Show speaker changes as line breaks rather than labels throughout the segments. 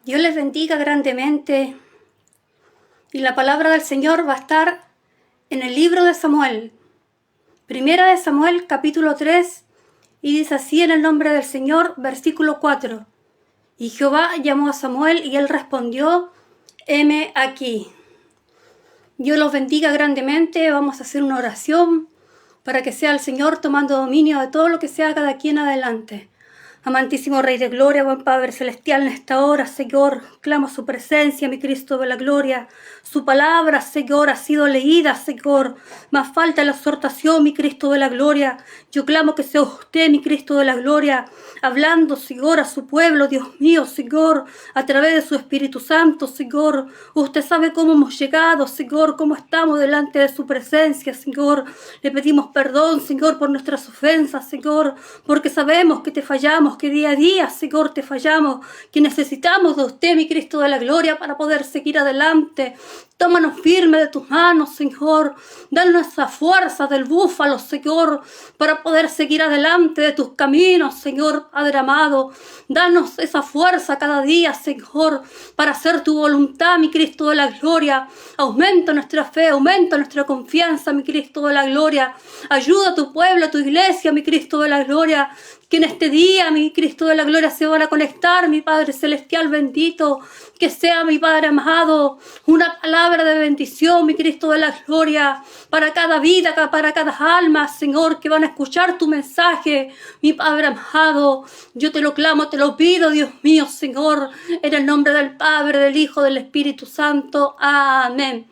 Dios les bendiga grandemente. Y la palabra del Señor va a estar en el libro de Samuel. Primera de Samuel, capítulo 3, y dice así en el nombre del Señor, versículo 4. Y Jehová llamó a Samuel y él respondió, heme aquí. Dios los bendiga grandemente. Vamos a hacer una oración para que sea el Señor tomando dominio de todo lo que se haga de aquí en adelante. Amantísimo Rey de Gloria, buen Padre Celestial, en esta hora, Señor, clamo su presencia, mi Cristo de la Gloria. Su palabra, Señor, ha sido leída, Señor. Más falta la exhortación, mi Cristo de la Gloria. Yo clamo que sea usted, mi Cristo de la Gloria, hablando, Señor, a su pueblo, Dios mío, Señor, a través de su Espíritu Santo, Señor. Usted sabe cómo hemos llegado, Señor, cómo estamos delante de su presencia, Señor. Le pedimos perdón, Señor, por nuestras ofensas, Señor, porque sabemos que te fallamos, que día a día, Señor, te fallamos, que necesitamos de usted, mi Cristo de la Gloria, para poder seguir adelante. Tómanos firme de tus manos, Señor. Danos esa fuerza del búfalo, Señor, para poder seguir adelante de tus caminos, Señor, Padre amado. Danos esa fuerza cada día, Señor, para hacer tu voluntad, mi Cristo de la Gloria. Aumenta nuestra fe, aumenta nuestra confianza, mi Cristo de la Gloria. Ayuda a tu pueblo, a tu iglesia, mi Cristo de la Gloria, que en este día, mi Cristo de la Gloria, se van a conectar, mi Padre Celestial bendito, que sea, mi Padre amado, una palabra de bendición, mi Cristo de la Gloria, para cada vida, para cada alma, Señor, que van a escuchar tu mensaje, mi Padre amado. Yo te lo clamo, te lo pido, Dios mío, Señor, en el nombre del Padre, del Hijo, del Espíritu Santo. Amén.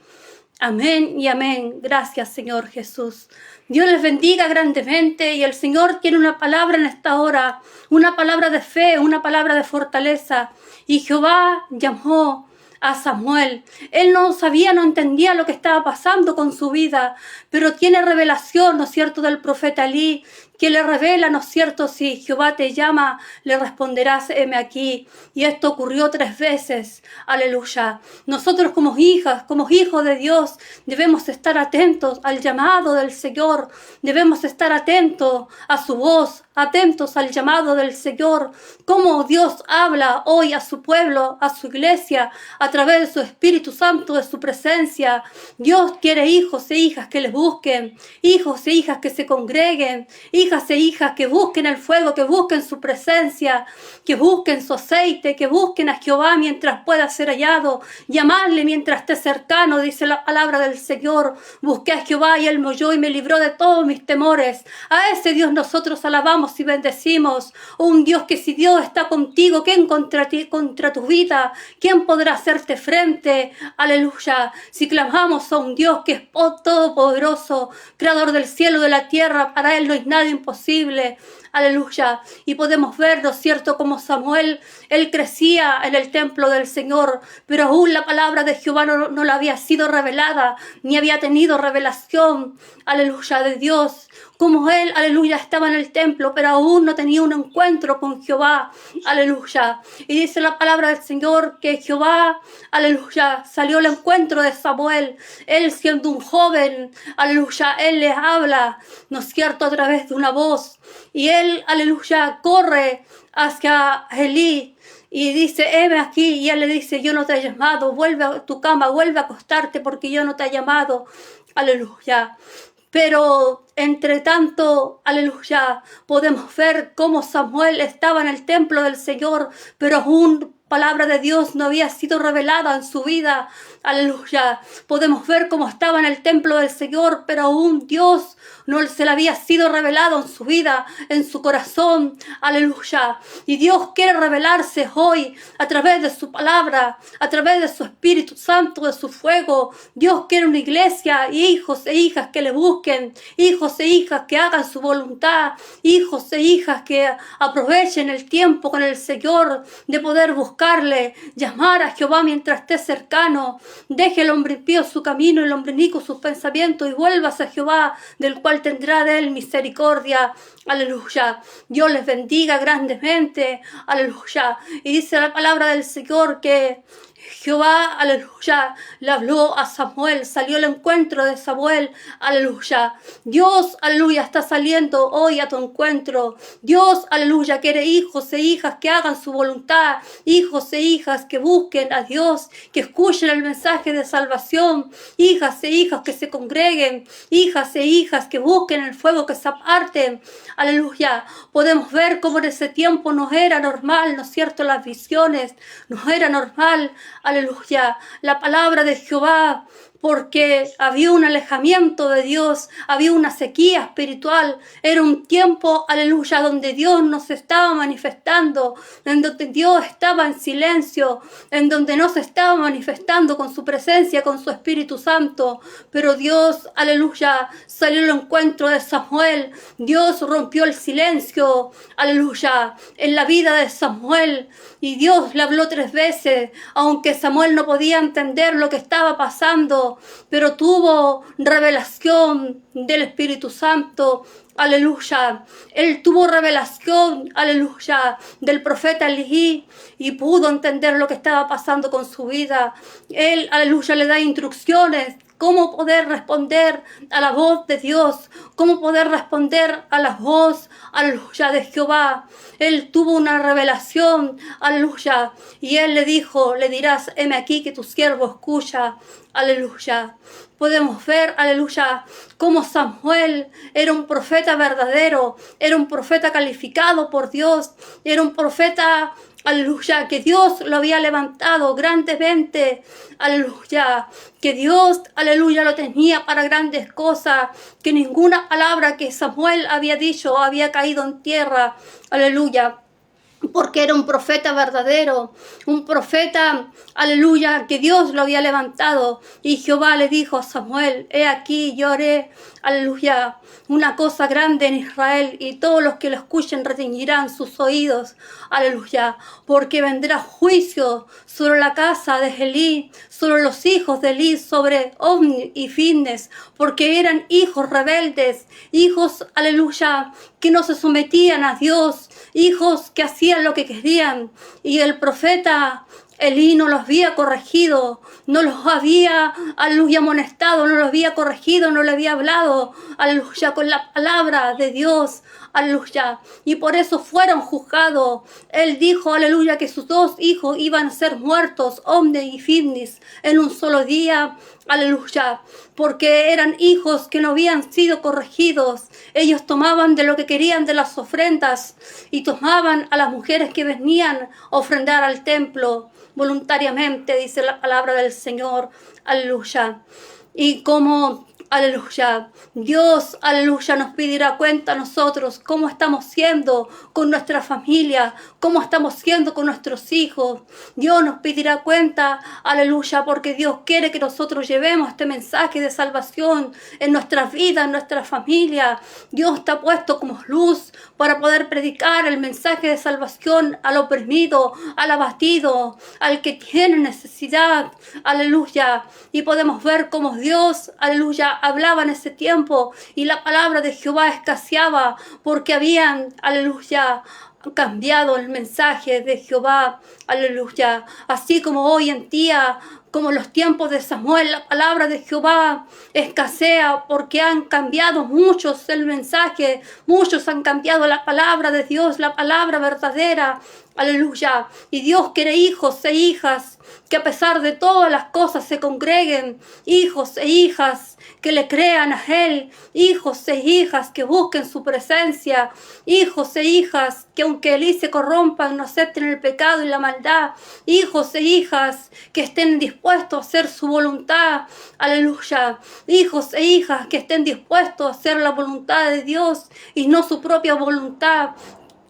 Amén y amén. Gracias, Señor Jesús. Dios les bendiga grandemente y el Señor tiene una palabra en esta hora, una palabra de fe, una palabra de fortaleza. Y Jehová llamó a Samuel. Él no sabía, no entendía lo que estaba pasando con su vida, pero tiene revelación, ¿no es cierto?, del profeta Elí, que le revela, ¿no es cierto?, si Jehová te llama, le responderás, heme aquí. Y esto ocurrió 3 veces. Aleluya. Nosotros como hijas, como hijos de Dios, debemos estar atentos al llamado del Señor. Debemos estar atentos a su voz, atentos al llamado del Señor. Cómo Dios habla hoy a su pueblo, a su iglesia, a través de su Espíritu Santo, de su presencia. Dios quiere hijos e hijas que les busquen, hijos e hijas que se congreguen, hijas e hijas que busquen el fuego, que busquen su presencia, que busquen su aceite, que busquen a Jehová mientras pueda ser hallado, llamarle mientras esté cercano, dice la palabra del Señor. Busqué a Jehová y él me oyó y me libró de todos mis temores. A ese Dios nosotros alabamos y bendecimos. Un Dios que si Dios está contigo, ¿quién contra ti, contra tu vida? ¿Quién podrá hacerte frente? Aleluya. Si clamamos a un Dios que es todopoderoso, creador del cielo y de la tierra, para él no hay nada imposible. Aleluya. Y podemos ver, ¿no es cierto?, como Samuel, él crecía en el templo del Señor, pero aún la palabra de Jehová no le había sido revelada, ni había tenido revelación, aleluya, de Dios. Como él, aleluya, estaba en el templo, pero aún no tenía un encuentro con Jehová, aleluya. Y dice la palabra del Señor que Jehová, aleluya, salió al encuentro de Samuel. Él siendo un joven, aleluya, él le habla, ¿no es cierto?, a través de una voz. Y él, aleluya, corre hacia Elí y dice, heme aquí. Y él le dice, yo no te he llamado, vuelve a tu cama, vuelve a acostarte porque yo no te he llamado. Aleluya. Pero entre tanto, aleluya, podemos ver cómo Samuel estaba en el templo del Señor, pero aún palabra de Dios no había sido revelada en su vida. Aleluya. Podemos ver cómo estaba en el templo del Señor, pero aún Dios no se le había sido revelado en su vida, en su corazón. Aleluya. Y Dios quiere revelarse hoy a través de su palabra, a través de su Espíritu Santo, de su fuego. Dios quiere una iglesia, hijos e hijas que le busquen, hijos e hijas que hagan su voluntad, hijos e hijas que aprovechen el tiempo con el Señor de poder buscarle, llamar a Jehová mientras esté cercano. Deje el hombre impío su camino y el hombre inicuo sus pensamientos y vuelvas a Jehová, del cual tendrá de él misericordia. Aleluya. Dios les bendiga grandemente. Aleluya. Y dice la palabra del Señor que Jehová, aleluya, le habló a Samuel, salió al encuentro de Samuel, aleluya. Dios, aleluya, está saliendo hoy a tu encuentro. Dios, aleluya, quiere hijos e hijas que hagan su voluntad, hijos e hijas que busquen a Dios, que escuchen el mensaje de salvación, hijas e hijas que se congreguen, hijas e hijas que busquen el fuego, que se aparten, aleluya. Podemos ver cómo en ese tiempo no era normal, ¿no es cierto?, las visiones, no era normal, aleluya, la palabra de Jehová, porque había un alejamiento de Dios, había una sequía espiritual. Era un tiempo, aleluya, donde Dios no se estaba manifestando, en donde Dios estaba en silencio, en donde no se estaba manifestando con su presencia, con su Espíritu Santo. Pero Dios, aleluya, salió al encuentro de Samuel. Dios rompió el silencio, aleluya, en la vida de Samuel. Y Dios le habló 3 veces, aunque Samuel no podía entender lo que estaba pasando, pero tuvo revelación del Espíritu Santo, aleluya. Él tuvo revelación, aleluya, del profeta Elí y pudo entender lo que estaba pasando con su vida. Él, aleluya, le da instrucciones. Cómo poder responder a la voz de Dios, cómo poder responder a la voz, aleluya, de Jehová. Él tuvo una revelación, aleluya, y él le dijo, le dirás, heme aquí que tu siervo escucha, aleluya. Podemos ver, aleluya, cómo Samuel era un profeta verdadero, era un profeta calificado por Dios, era un profeta, aleluya, que Dios lo había levantado grandemente, aleluya, que Dios, aleluya, lo tenía para grandes cosas, que ninguna palabra que Samuel había dicho había caído en tierra, aleluya. Porque era un profeta verdadero, un profeta, aleluya, que Dios lo había levantado. Y Jehová le dijo a Samuel, he aquí, yo haré, aleluya, una cosa grande en Israel, y todos los que lo escuchen retiñirán sus oídos, aleluya, porque vendrá juicio sobre la casa de Elí, sobre los hijos de Elí, sobre Ofni y Finnes, porque eran hijos rebeldes, hijos, aleluya, que no se sometían a Dios, hijos que hacían lo que querían. Y el profeta Elí no los había corregido, no los había, aleluya, amonestado, no los había corregido, no le había hablado, aleluya, con la palabra de Dios, aleluya, y por eso fueron juzgados. Él dijo, aleluya, que sus 2 hijos iban a ser muertos, Ofni y Finnis, en un solo día, aleluya, porque eran hijos que no habían sido corregidos. Ellos tomaban de lo que querían de las ofrendas y tomaban a las mujeres que venían a ofrendar al templo voluntariamente, dice la palabra del Señor, aleluya. Y como, aleluya, Dios, aleluya, nos pedirá cuenta a nosotros cómo estamos siendo con nuestra familia, cómo estamos siendo con nuestros hijos. Dios nos pedirá cuenta, aleluya, porque Dios quiere que nosotros llevemos este mensaje de salvación en nuestras vidas, en nuestra familia. Dios está puesto como luz para poder predicar el mensaje de salvación al oprimido, al abatido, al que tiene necesidad, aleluya. Y podemos ver cómo Dios, aleluya, hablaba en ese tiempo y la palabra de Jehová escaseaba porque habían, aleluya, cambiado el mensaje de Jehová, aleluya. Así como hoy en día, como en los tiempos de Samuel, la palabra de Jehová escasea porque han cambiado muchos el mensaje, muchos han cambiado la palabra de Dios, la palabra verdadera, aleluya. Y Dios quiere hijos e hijas que a pesar de todas las cosas se congreguen, hijos e hijas que le crean a Él, hijos e hijas que busquen su presencia, hijos e hijas que aunque Elí se corrompan no acepten el pecado y la maldad, hijos e hijas que estén dispuestos a hacer su voluntad, aleluya, hijos e hijas que estén dispuestos a hacer la voluntad de Dios y no su propia voluntad,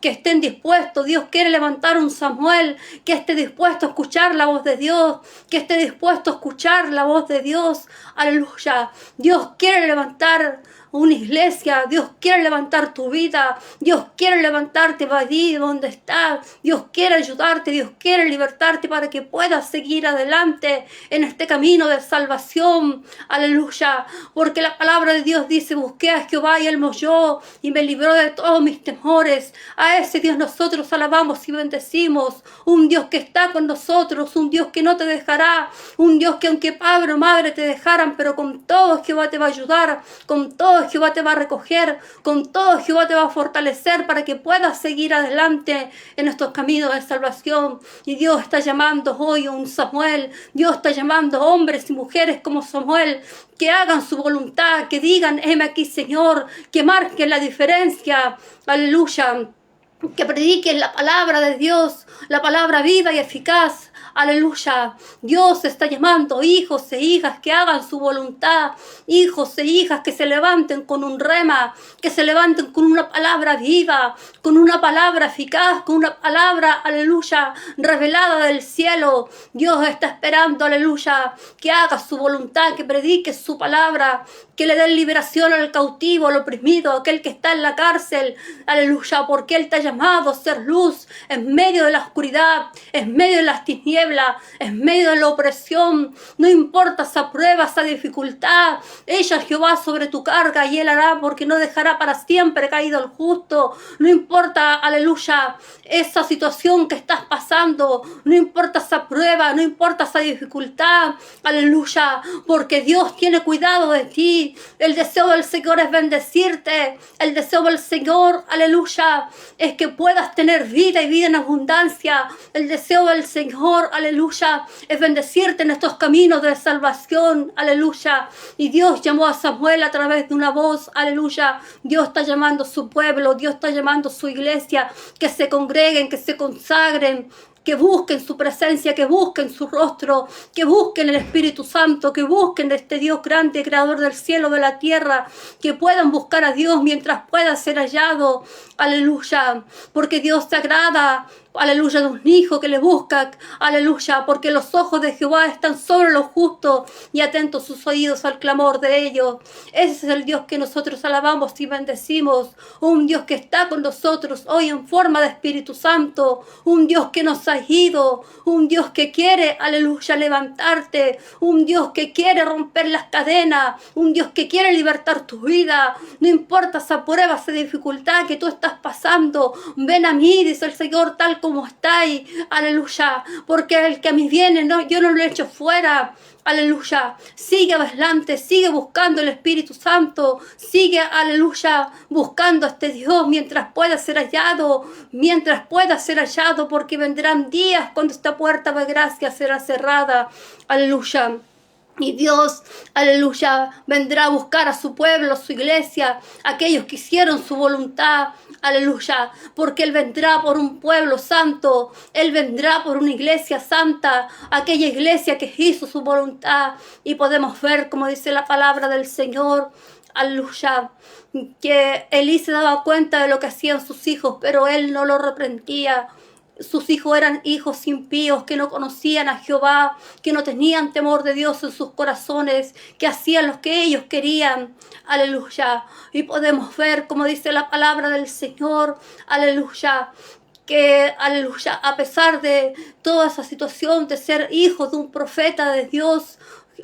que estén dispuestos. Dios quiere levantar un Samuel que esté dispuesto a escuchar la voz de Dios, que esté dispuesto a escuchar la voz de Dios, aleluya. Dios quiere levantar, una iglesia. Dios quiere levantar tu vida. Dios quiere levantarte para allí donde estás. Dios quiere ayudarte. Dios quiere libertarte para que puedas seguir adelante en este camino de salvación. Aleluya. Porque la palabra de Dios dice: busqué a Jehová y él me oyó y me libró de todos mis temores. A ese Dios nosotros alabamos y bendecimos. Un Dios que está con nosotros. Un Dios que no te dejará. Un Dios que aunque padre o madre te dejaran, pero con todo Jehová te va a ayudar. Con todo Jehová te va a recoger. Con todo Jehová te va a fortalecer para que puedas seguir adelante en estos caminos de salvación. Y Dios está llamando hoy a un Samuel. Dios está llamando a hombres y mujeres como Samuel, que hagan su voluntad, que digan: heme aquí, Señor, que marquen la diferencia. Aleluya. Que prediquen la palabra de Dios, la palabra viva y eficaz. Aleluya. Dios está llamando hijos e hijas que hagan su voluntad. Hijos e hijas que se levanten con un rema, que se levanten con una palabra viva, con una palabra eficaz, con una palabra, aleluya, revelada del cielo. Dios está esperando, aleluya, que haga su voluntad, que predique su palabra, que le den liberación al cautivo, al oprimido, aquel que está en la cárcel. Aleluya, porque Él te ha llamado a ser luz en medio de la oscuridad, en medio de las tinieblas, en medio de la opresión. No importa esa prueba, esa dificultad, ella Jehová sobre tu carga y Él hará, porque no dejará para siempre caído el justo. No importa, aleluya, esa situación que estás pasando, no importa esa prueba, no importa esa dificultad, aleluya, porque Dios tiene cuidado de ti. El deseo del Señor es bendecirte. El deseo del Señor, aleluya, es que puedas tener vida y vida en abundancia. El deseo del Señor, aleluya, es bendecirte en estos caminos de salvación, aleluya. Y Dios llamó a Samuel a través de una voz, aleluya. Dios está llamando a su pueblo, Dios está llamando a su iglesia, que se congreguen, que se consagren, que busquen su presencia, que busquen su rostro, que busquen el Espíritu Santo, que busquen este Dios grande, creador del cielo, de la tierra, que puedan buscar a Dios mientras pueda ser hallado, aleluya, porque Dios te agrada, aleluya, de un hijo que le busca, aleluya, porque los ojos de Jehová están sobre los justos y atentos sus oídos al clamor de ellos. Ese es el Dios que nosotros alabamos y bendecimos, un Dios que está con nosotros hoy en forma de Espíritu Santo, un Dios que nos ha ido, un Dios que quiere, aleluya, levantarte, un Dios que quiere romper las cadenas, un Dios que quiere libertar tu vida. No importa esa prueba, esa dificultad que tú estás pasando, ven a mí, dice el Señor, tal como estáis, aleluya, porque el que a mí viene, no, yo no lo echo fuera. Aleluya, sigue adelante, sigue buscando el Espíritu Santo, sigue, aleluya, buscando a este Dios mientras pueda ser hallado, porque vendrán días cuando esta puerta de gracia será cerrada, aleluya. Y Dios, aleluya, vendrá a buscar a su pueblo, a su iglesia, aquellos que hicieron su voluntad, aleluya, porque Él vendrá por un pueblo santo, Él vendrá por una iglesia santa, aquella iglesia que hizo su voluntad. Y podemos ver, como dice la palabra del Señor, aleluya, que Elí se daba cuenta de lo que hacían sus hijos, pero él no lo reprendía. Sus hijos eran hijos impíos que no conocían a Jehová, que no tenían temor de Dios en sus corazones, que hacían lo que ellos querían. Aleluya. Y podemos ver, como dice la palabra del Señor, aleluya, que, aleluya, a pesar de toda esa situación de ser hijos de un profeta de Dios,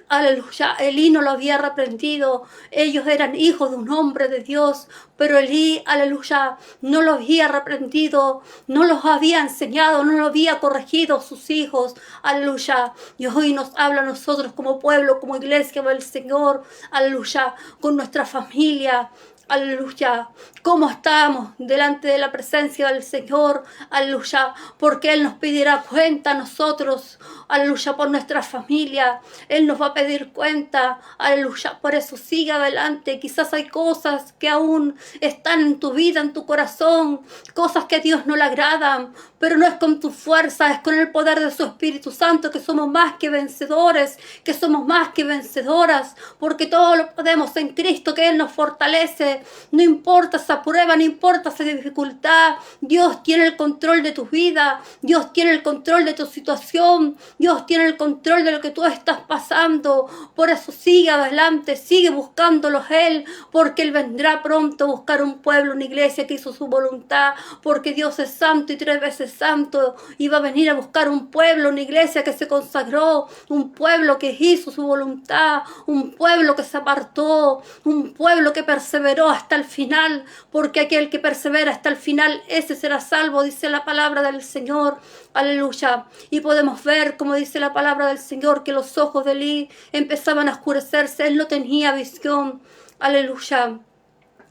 aleluya, Elí no lo había reprendido. Ellos eran hijos de un hombre de Dios, pero Elí, aleluya, no lo había reprendido, no los había enseñado, no lo había corregido sus hijos, aleluya. Y hoy nos habla a nosotros como pueblo, como iglesia del Señor, aleluya, con nuestra familia, aleluya, cómo estamos delante de la presencia del Señor, aleluya, porque Él nos pedirá cuenta a nosotros, aleluya, por nuestra familia. Él nos va a pedir cuenta, aleluya. Por eso sigue adelante. Quizás hay cosas que aún están en tu vida, en tu corazón, cosas que a Dios no le agradan, pero no es con tu fuerza, es con el poder de su Espíritu Santo que somos más que vencedores, que somos más que vencedoras, porque todo lo podemos en Cristo, que Él nos fortalece. adelante. No importa esa prueba, no importa esa dificultad. Dios tiene el control de tu vida. Dios tiene el control de tu situación. Dios tiene el control de lo que tú estás pasando. Por eso sigue adelante, sigue buscándolo Él, porque Él vendrá pronto a buscar un pueblo, una iglesia que hizo su voluntad, porque Dios es santo y 3 veces santo, y va a venir a buscar un pueblo, una iglesia que se consagró, un pueblo que hizo su voluntad, un pueblo que se apartó, un pueblo que perseveró hasta el final, porque aquel que persevera hasta el final, ese será salvo, dice la palabra del Señor. Aleluya. Y podemos ver, como dice la palabra del Señor, que los ojos de Elí empezaban a oscurecerse. Él no tenía visión. Aleluya.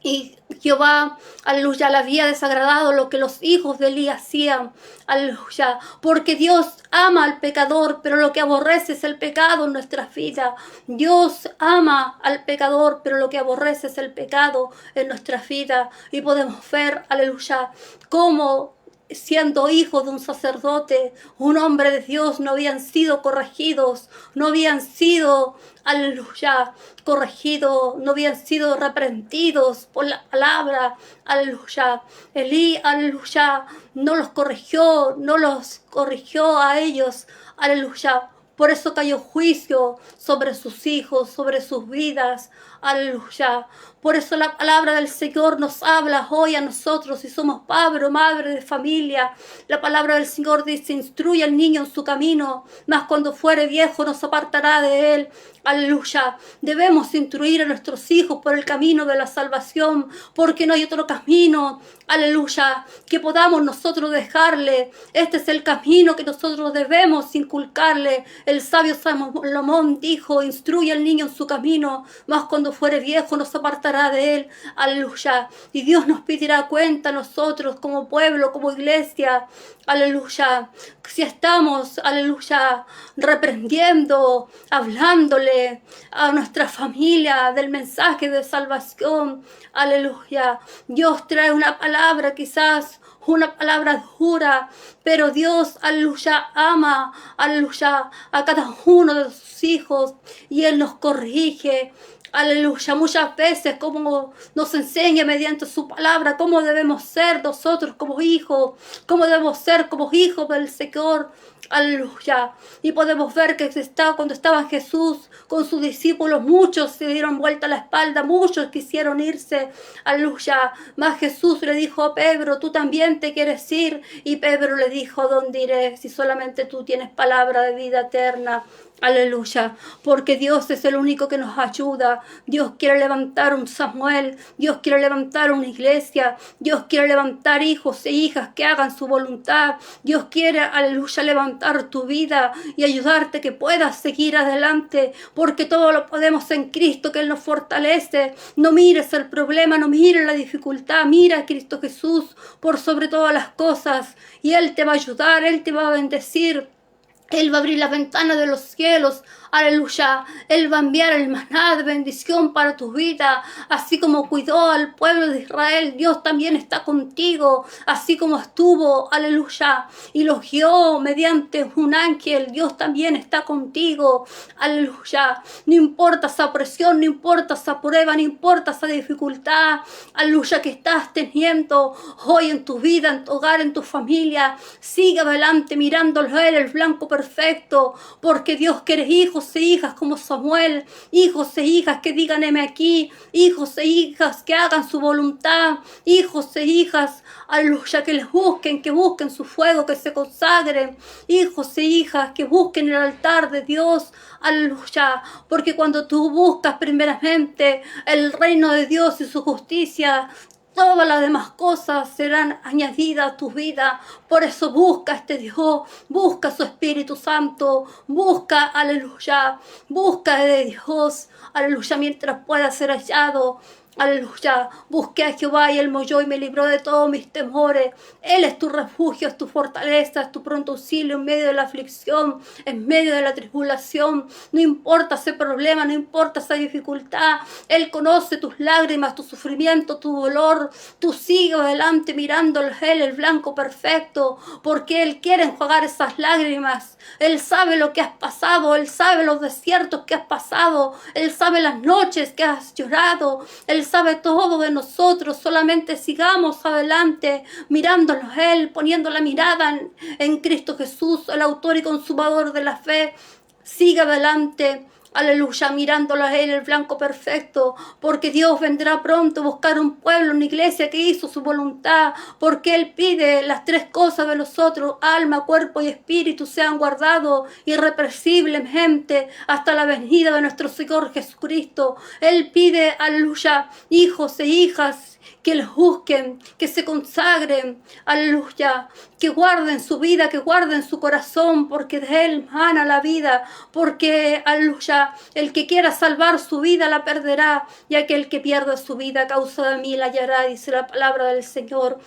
Y Jehová, aleluya, le había desagradado lo que los hijos de Elí hacían. Aleluya. Porque Dios ama al pecador, pero lo que aborrece es el pecado en nuestras vidas. Dios ama al pecador, pero lo que aborrece es el pecado en nuestras vidas. Y podemos ver, aleluya, cómo siendo hijos de un sacerdote, un hombre de Dios, no habían sido corregidos, no habían sido, aleluya, corregidos, no habían sido reprendidos por la palabra, aleluya. Elí, aleluya, no los corrigió a ellos, aleluya. Por eso cayó juicio sobre sus hijos, sobre sus vidas. Aleluya. Por eso la palabra del Señor nos habla hoy a nosotros, si somos padre o madre de familia. La palabra del Señor dice, instruye al niño en su camino, mas cuando fuere viejo no se apartará de él. Aleluya. Debemos instruir a nuestros hijos por el camino de la salvación, porque no hay otro camino. Aleluya. Que podamos nosotros dejarle. Este es el camino que nosotros debemos inculcarle. El sabio Salomón dijo, instruye al niño en su camino, mas cuando fuere viejo no se apartará de él. Aleluya. Y Dios nos pedirá cuenta a nosotros como pueblo, como iglesia. Aleluya. Si estamos, aleluya, reprendiendo, hablándole a nuestra familia del mensaje de salvación. Aleluya. Dios trae una palabra, quizás una palabra dura, pero Dios, aleluya, ama, aleluya, a cada uno de sus hijos, y Él nos corrige. Aleluya, muchas veces como nos enseña mediante su palabra cómo debemos ser nosotros como hijos, cómo debemos ser como hijos del Señor. Aleluya. Y podemos ver que cuando estaba Jesús con sus discípulos, muchos se dieron vuelta a la espalda, muchos quisieron irse. Aleluya. Mas Jesús le dijo a Pedro, tú también te quieres ir. Y Pedro le dijo, ¿dónde iré si solamente tú tienes palabra de vida eterna? Aleluya, porque Dios es el único que nos ayuda. Dios quiere levantar un Samuel, Dios quiere levantar una iglesia, Dios quiere levantar hijos e hijas que hagan su voluntad. Dios quiere, aleluya, levantar tu vida y ayudarte que puedas seguir adelante, porque todo lo podemos en Cristo que Él nos fortalece. No mires el problema, no mires la dificultad, mira a Cristo Jesús por sobre todas las cosas, y Él te va a ayudar, Él te va a bendecir. Él va a abrir las ventanas de los cielos, aleluya. Él va a enviar el maná de bendición para tu vida. Así como cuidó al pueblo de Israel, Dios también está contigo. Así como estuvo, aleluya, y los guió mediante un ángel, Dios también está contigo, aleluya. No importa esa presión, no importa esa prueba, no importa esa dificultad, aleluya, que estás teniendo hoy en tu vida, en tu hogar, en tu familia. Sigue adelante mirándolo a Él, el blanco perfecto, porque Dios quiere hijos e hijas como Samuel, hijos e hijas que digan heme aquí, hijos e hijas que hagan su voluntad, hijos e hijas, aleluya, que les busquen, que busquen su fuego, que se consagren, hijos e hijas que busquen el altar de Dios, aleluya, porque cuando tú buscas primeramente el reino de Dios y su justicia, todas las demás cosas serán añadidas a tu vida. Por eso busca a este Dios, busca a su Espíritu Santo, busca, aleluya, busca de Dios, aleluya, mientras pueda ser hallado. Aleluya, busqué a Jehová y Él me oyó y me libró de todos mis temores. Él es tu refugio, es tu fortaleza, es tu pronto auxilio en medio de la aflicción, en medio de la tribulación. No importa ese problema, no importa esa dificultad. Él conoce tus lágrimas, tu sufrimiento, tu dolor. Tú sigue adelante mirándolo a Él, el blanco perfecto, porque Él quiere enjuagar esas lágrimas. Él sabe lo que has pasado, Él sabe los desiertos que has pasado, Él sabe las noches que has llorado, Él Él sabe todo de nosotros, solamente sigamos adelante, mirándolo a Él, poniendo la mirada en Cristo Jesús, el autor y consumador de la fe. Siga adelante. Aleluya, mirándolo a Él, el blanco perfecto, porque Dios vendrá pronto a buscar un pueblo, una iglesia que hizo su voluntad, porque Él pide las tres cosas de nosotros: alma, cuerpo y espíritu sean guardados irrepresiblemente hasta la venida de nuestro Señor Jesucristo. Él pide, aleluya, hijos e hijas que les busquen, que se consagren, aleluya, que guarden su vida, que guarden su corazón, porque de Él mana la vida, porque, aleluya, el que quiera salvar su vida la perderá, y aquel que pierda su vida a causa de mí la hallará, dice la palabra del Señor.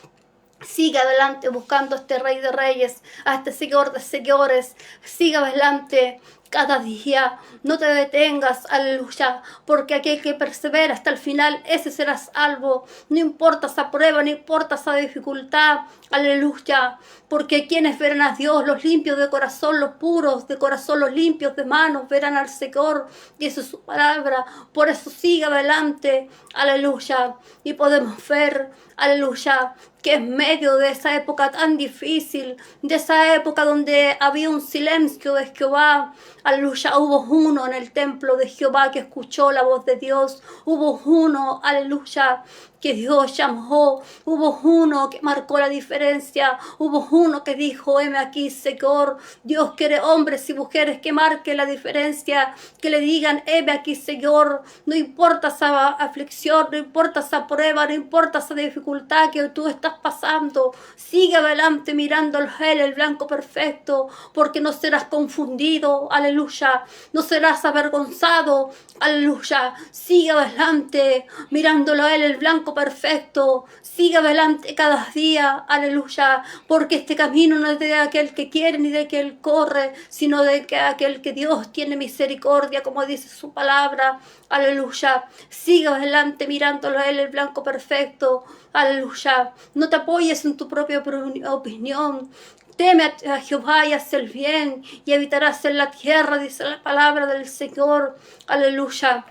Siga adelante buscando a este Rey de Reyes, a este Señor de Señores. Siga adelante cada día. No te detengas, aleluya, porque aquel que persevera hasta el final, ese será salvo. No importa esa prueba, no importa esa dificultad, aleluya, porque quienes verán a Dios, los limpios de corazón, los puros de corazón, los limpios de manos, verán al Señor, y esa es su palabra. Por eso siga adelante, aleluya, y podemos ver, aleluya, que en medio de esa época tan difícil, de esa época donde había un silencio de Jehová, aleluya, hubo uno en el templo de Jehová que escuchó la voz de Dios, hubo uno, aleluya, que Dios llamó, hubo uno que marcó la diferencia, hubo uno que dijo: heme aquí, Señor. Dios quiere hombres y mujeres que marquen la diferencia, que le digan: heme aquí, Señor. No importa esa aflicción, no importa esa prueba, no importa esa dificultad que tú estás pasando, sigue adelante mirándolo a Él, el blanco perfecto, porque no serás confundido, aleluya, no serás avergonzado, aleluya. Sigue adelante mirándolo a Él, el blanco perfecto. Sigue adelante cada día, aleluya, porque este camino no es de aquel que quiere ni de aquel corre, sino de aquel que Dios tiene misericordia, como dice su palabra, aleluya. Sigue adelante mirándolo a Él, el blanco perfecto, aleluya. No te apoyes en tu propia opinión. Teme a Jehová y haz el bien, y habitarás en la tierra, dice la palabra del Señor, aleluya.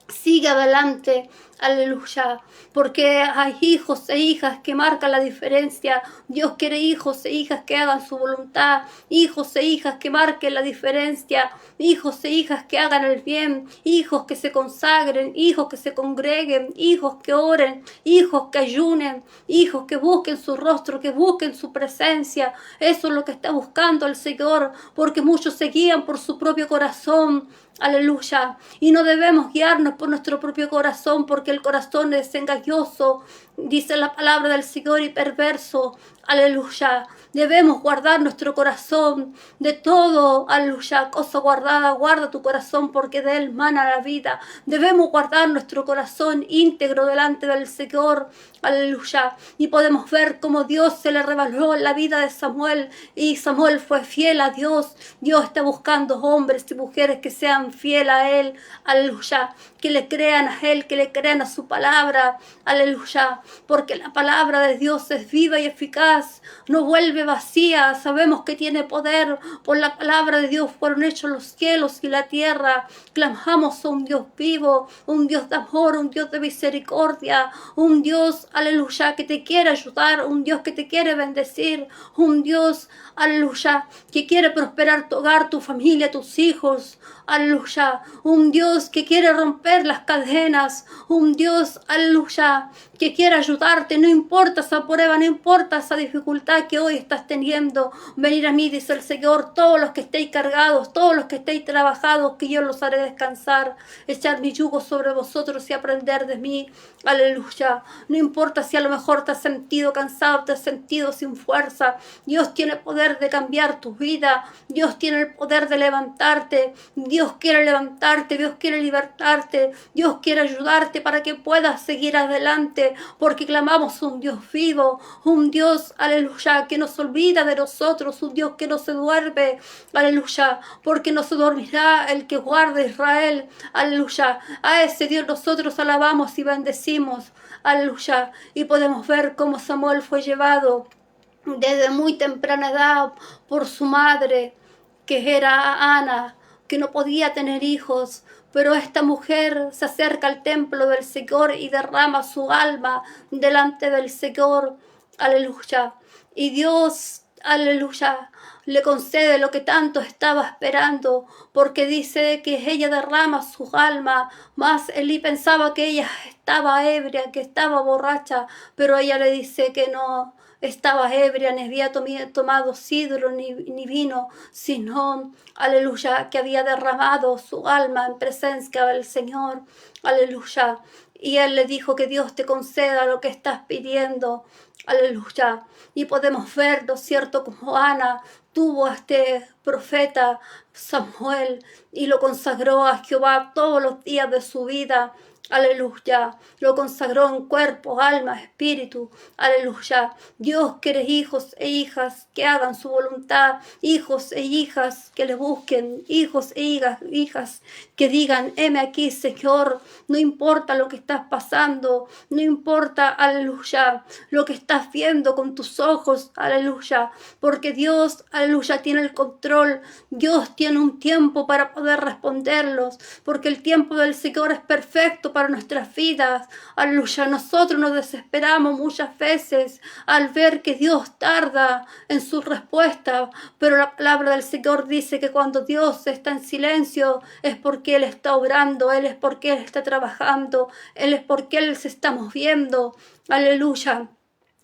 Sigue adelante, aleluya, porque hay hijos e hijas que marcan la diferencia. Dios quiere hijos e hijas que hagan su voluntad, hijos e hijas que marquen la diferencia, hijos e hijas que hagan el bien, hijos que se consagren, hijos que se congreguen, hijos que oren, hijos que ayunen, hijos que busquen su rostro, que busquen su presencia. Eso es lo que está buscando el Señor, porque muchos se guían por su propio corazón, aleluya, y no debemos guiarnos por nuestro propio corazón, porque el corazón es engañoso, dice la palabra del Señor, y perverso, aleluya. Debemos guardar nuestro corazón de todo, aleluya, cosa guardada. Guarda tu corazón, porque de él mana la vida. Debemos guardar nuestro corazón íntegro delante del Señor, aleluya. Y podemos ver cómo Dios se le reveló en la vida de Samuel, y Samuel fue fiel a Dios. Dios está buscando hombres y mujeres que sean fieles a Él, aleluya, que le crean a Él, que le crean a su palabra, aleluya, porque la palabra de Dios es viva y eficaz, no vuelve vacía. Sabemos que tiene poder. Por la palabra de Dios fueron hechos los cielos y la tierra. Clamamos a un Dios vivo, un Dios de amor, un Dios de misericordia, un Dios, aleluya, que te quiere ayudar, un Dios que te quiere bendecir, un Dios, aleluya, que quiere prosperar tu hogar, tu familia, tus hijos, aleluya, un Dios que quiere romper las cadenas, un Dios, aleluya, que quiere ayudarte. No importa esa prueba, no importa esa dificultad que hoy estás teniendo. Venid a mí, dice el Señor, todos los que estéis cargados, todos los que estéis trabajados, que yo los haré descansar. Echar mi yugo sobre vosotros y aprender de mí, aleluya. No importa si a lo mejor te has sentido cansado, te has sentido sin fuerza. Dios tiene el poder de cambiar tu vida. Dios tiene el poder de levantarte. Dios quiere levantarte, Dios quiere libertarte, Dios quiere ayudarte para que puedas seguir adelante, porque clamamos un Dios vivo, un Dios, aleluya, que no se olvida de nosotros, un Dios que no se duerme, aleluya, porque no se dormirá el que guarda a Israel, aleluya. A ese Dios nosotros alabamos y bendecimos, aleluya, y podemos ver cómo Samuel fue llevado desde muy temprana edad por su madre, que era Ana, que no podía tener hijos, pero esta mujer se acerca al templo del Señor y derrama su alma delante del Señor. Aleluya. Y Dios, aleluya, le concede lo que tanto estaba esperando, porque dice que ella derrama su alma. Más Elí pensaba que ella estaba ebria, que estaba borracha, pero ella le dice que no estaba ebria, ni había tomado sidro ni vino, sino, aleluya, que había derramado su alma en presencia del Señor. Aleluya. Y él le dijo que Dios te conceda lo que estás pidiendo. Aleluya. Y podemos ver, ¿no es cierto?, como Ana tuvo a este profeta Samuel y lo consagró a Jehová todos los días de su vida. Aleluya. Lo consagró en cuerpo, alma, espíritu. Aleluya. Dios quiere hijos e hijas que hagan su voluntad. Hijos e hijas que le busquen. Hijos e hijas que digan, heme aquí, Señor. No importa lo que estás pasando. No importa, aleluya, lo que estás viendo con tus ojos. Aleluya. Porque Dios, aleluya, tiene el control. Dios tiene un tiempo para poder responderlos. Porque el tiempo del Señor es perfecto para nuestras vidas. Aleluya. Nosotros nos desesperamos muchas veces al ver que Dios tarda en su respuesta, pero la palabra del Señor dice que cuando Dios está en silencio es porque Él está obrando, Él es porque Él está trabajando, Él es porque Él se está moviendo. Aleluya.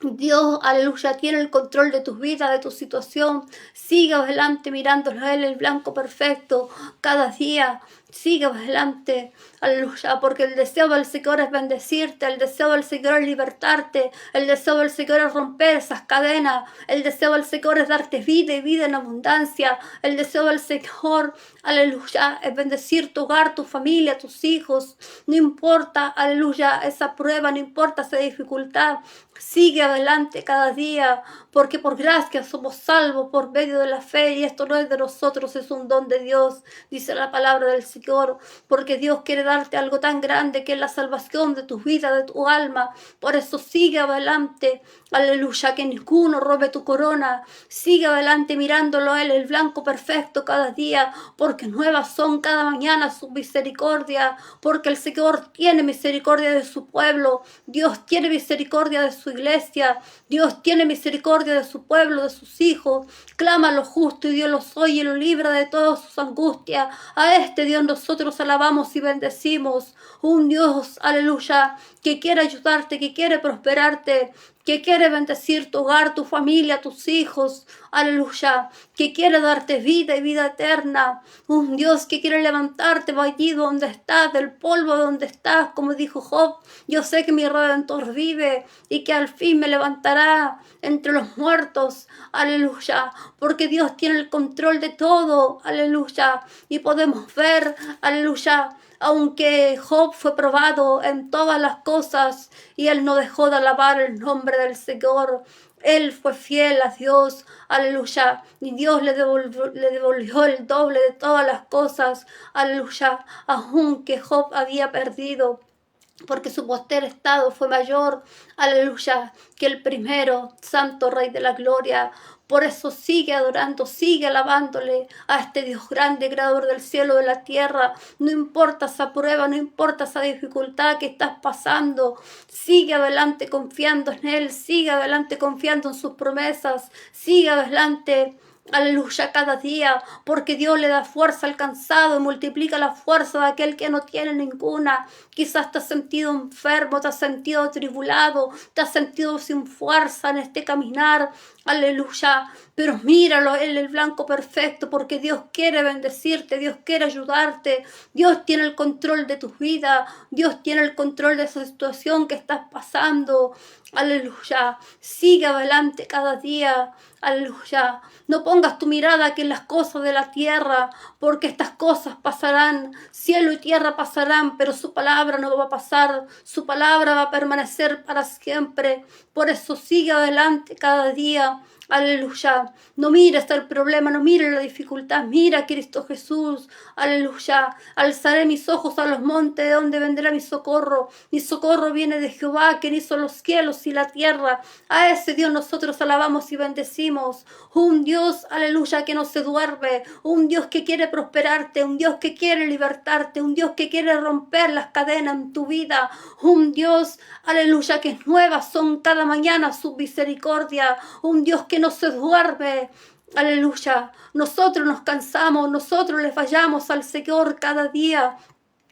Dios, aleluya, tiene el control de tu vida, de tu situación. Sigue adelante mirándolo a Él, el blanco perfecto, cada día. Sigue adelante, aleluya, porque el deseo del Señor es bendecirte, el deseo del Señor es libertarte, el deseo del Señor es romper esas cadenas, el deseo del Señor es darte vida y vida en abundancia, el deseo del Señor, aleluya, es bendecir tu hogar, tu familia, tus hijos. No importa, aleluya, esa prueba, no importa esa dificultad. Sigue adelante cada día, porque por gracia somos salvos por medio de la fe, y esto no es de nosotros, es un don de Dios, dice la palabra del Señor, porque Dios quiere darte algo tan grande que es la salvación de tu vida, de tu alma. Por eso sigue adelante, aleluya, que ninguno robe tu corona. Sigue adelante mirándolo a Él, el blanco perfecto, cada día, porque nuevas son cada mañana su misericordia, porque el Señor tiene misericordia de su pueblo. Dios tiene misericordia de su iglesia. Dios tiene misericordia de su pueblo, de sus hijos. Clama a lo justo y Dios los oye y lo libra de todas sus angustias. A este Dios nosotros alabamos y bendecimos. Un Dios, aleluya, que quiere ayudarte, que quiere prosperarte, que quiere bendecir tu hogar, tu familia, tus hijos, aleluya, que quiere darte vida y vida eterna. Un Dios que quiere levantarte allí donde estás, del polvo donde estás, como dijo Job. Yo sé que mi Redentor vive y que al fin me levantará entre los muertos, aleluya, porque Dios tiene el control de todo, aleluya, y podemos ver, aleluya, aunque Job fue probado en todas las cosas y él no dejó de alabar el nombre del Señor. Él fue fiel a Dios, aleluya, y Dios le devolvió el doble de todas las cosas, aleluya, aunque Job había perdido, porque su poster estado fue mayor, aleluya, que el primero, Santo Rey de la Gloria. Por eso sigue adorando, sigue alabándole a este Dios grande, creador del cielo y de la tierra. No importa esa prueba, no importa esa dificultad que estás pasando. Sigue adelante confiando en Él, sigue adelante confiando en sus promesas, sigue adelante, aleluya, cada día, porque Dios le da fuerza al cansado y multiplica la fuerza de aquel que no tiene ninguna. Quizás te has sentido enfermo, te has sentido atribulado, te has sentido sin fuerza en este caminar, aleluya, pero míralo, Él, el blanco perfecto, porque Dios quiere bendecirte, Dios quiere ayudarte, Dios tiene el control de tu vida, Dios tiene el control de esa situación que estás pasando, aleluya. Sigue adelante cada día, aleluya. No pongas tu mirada aquí en las cosas de la tierra, porque estas cosas pasarán, cielo y tierra pasarán, pero su palabra no va a pasar, su palabra va a permanecer para siempre. Por eso sigue adelante cada día, aleluya. No mires el problema, no mires la dificultad, mira a Cristo Jesús, aleluya. Alzaré mis ojos a los montes, de donde vendrá mi socorro. Mi socorro viene de Jehová, que hizo los cielos y la tierra. A ese Dios nosotros alabamos y bendecimos. Un Dios, aleluya, que no se duerme, un Dios que quiere prosperarte, un Dios que quiere libertarte, un Dios que quiere romper las cadenas en tu vida, un Dios, aleluya, que es nueva, son cada mañana su misericordia, un Dios que no se duerme. Aleluya, nosotros nos cansamos, nosotros le fallamos al Señor cada día.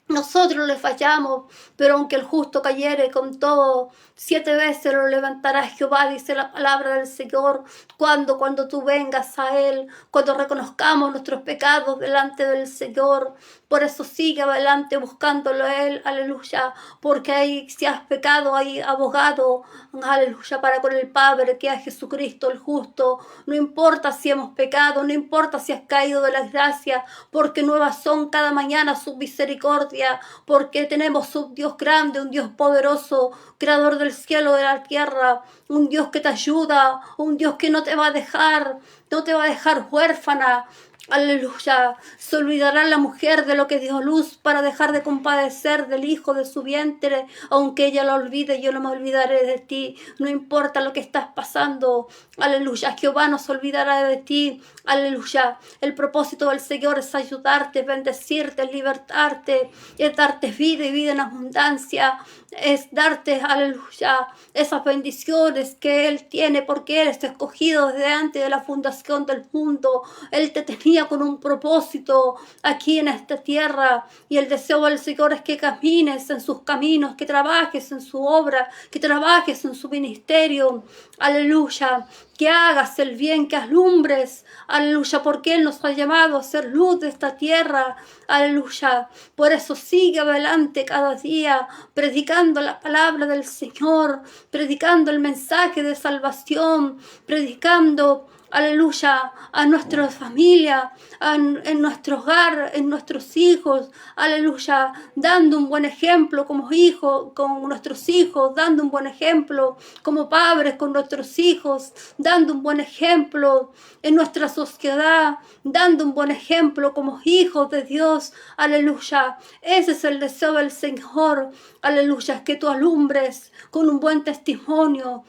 Nosotros le fallamos, pero aunque el justo cayere con todo, 7 veces lo levantará Jehová, dice la palabra del Señor. Cuando tú vengas a Él, cuando reconozcamos nuestros pecados delante del Señor. Por eso sigue adelante buscándolo a Él, aleluya, porque ahí si has pecado hay abogado, aleluya, para con el Padre, que es Jesucristo el justo. No importa si hemos pecado, no importa si has caído de las gracias, porque nuevas son cada mañana sus misericordias, porque tenemos un Dios grande, un Dios poderoso, creador del cielo y de la tierra, un Dios que te ayuda, un Dios que no te va a dejar, no te va a dejar huérfana. Aleluya, se olvidará la mujer de lo que dio luz para dejar de compadecer del hijo de su vientre, aunque ella lo olvide, yo no me olvidaré de ti, no importa lo que estás pasando, aleluya, Jehová no se olvidará de ti, aleluya, el propósito del Señor es ayudarte, bendecirte, libertarte, es darte vida y vida en abundancia, es darte, aleluya, esas bendiciones que Él tiene, porque eres escogido desde antes de la fundación del mundo, Él te tenía con un propósito aquí en esta tierra, y el deseo del Señor es que camines en sus caminos, que trabajes en su obra, que trabajes en su ministerio, aleluya, que hagas el bien, que alumbres, aleluya, porque Él nos ha llamado a ser luz de esta tierra, aleluya. Por eso sigue adelante cada día, predicando la palabra del Señor, predicando el mensaje de salvación, predicando, aleluya, a nuestra familia, en nuestro hogar, en nuestros hijos, aleluya, dando un buen ejemplo como hijos, con nuestros hijos, dando un buen ejemplo como padres con nuestros hijos, dando un buen ejemplo en nuestra sociedad, dando un buen ejemplo como hijos de Dios, aleluya. Ese es el deseo del Señor, aleluya, que tú alumbres con un buen testimonio,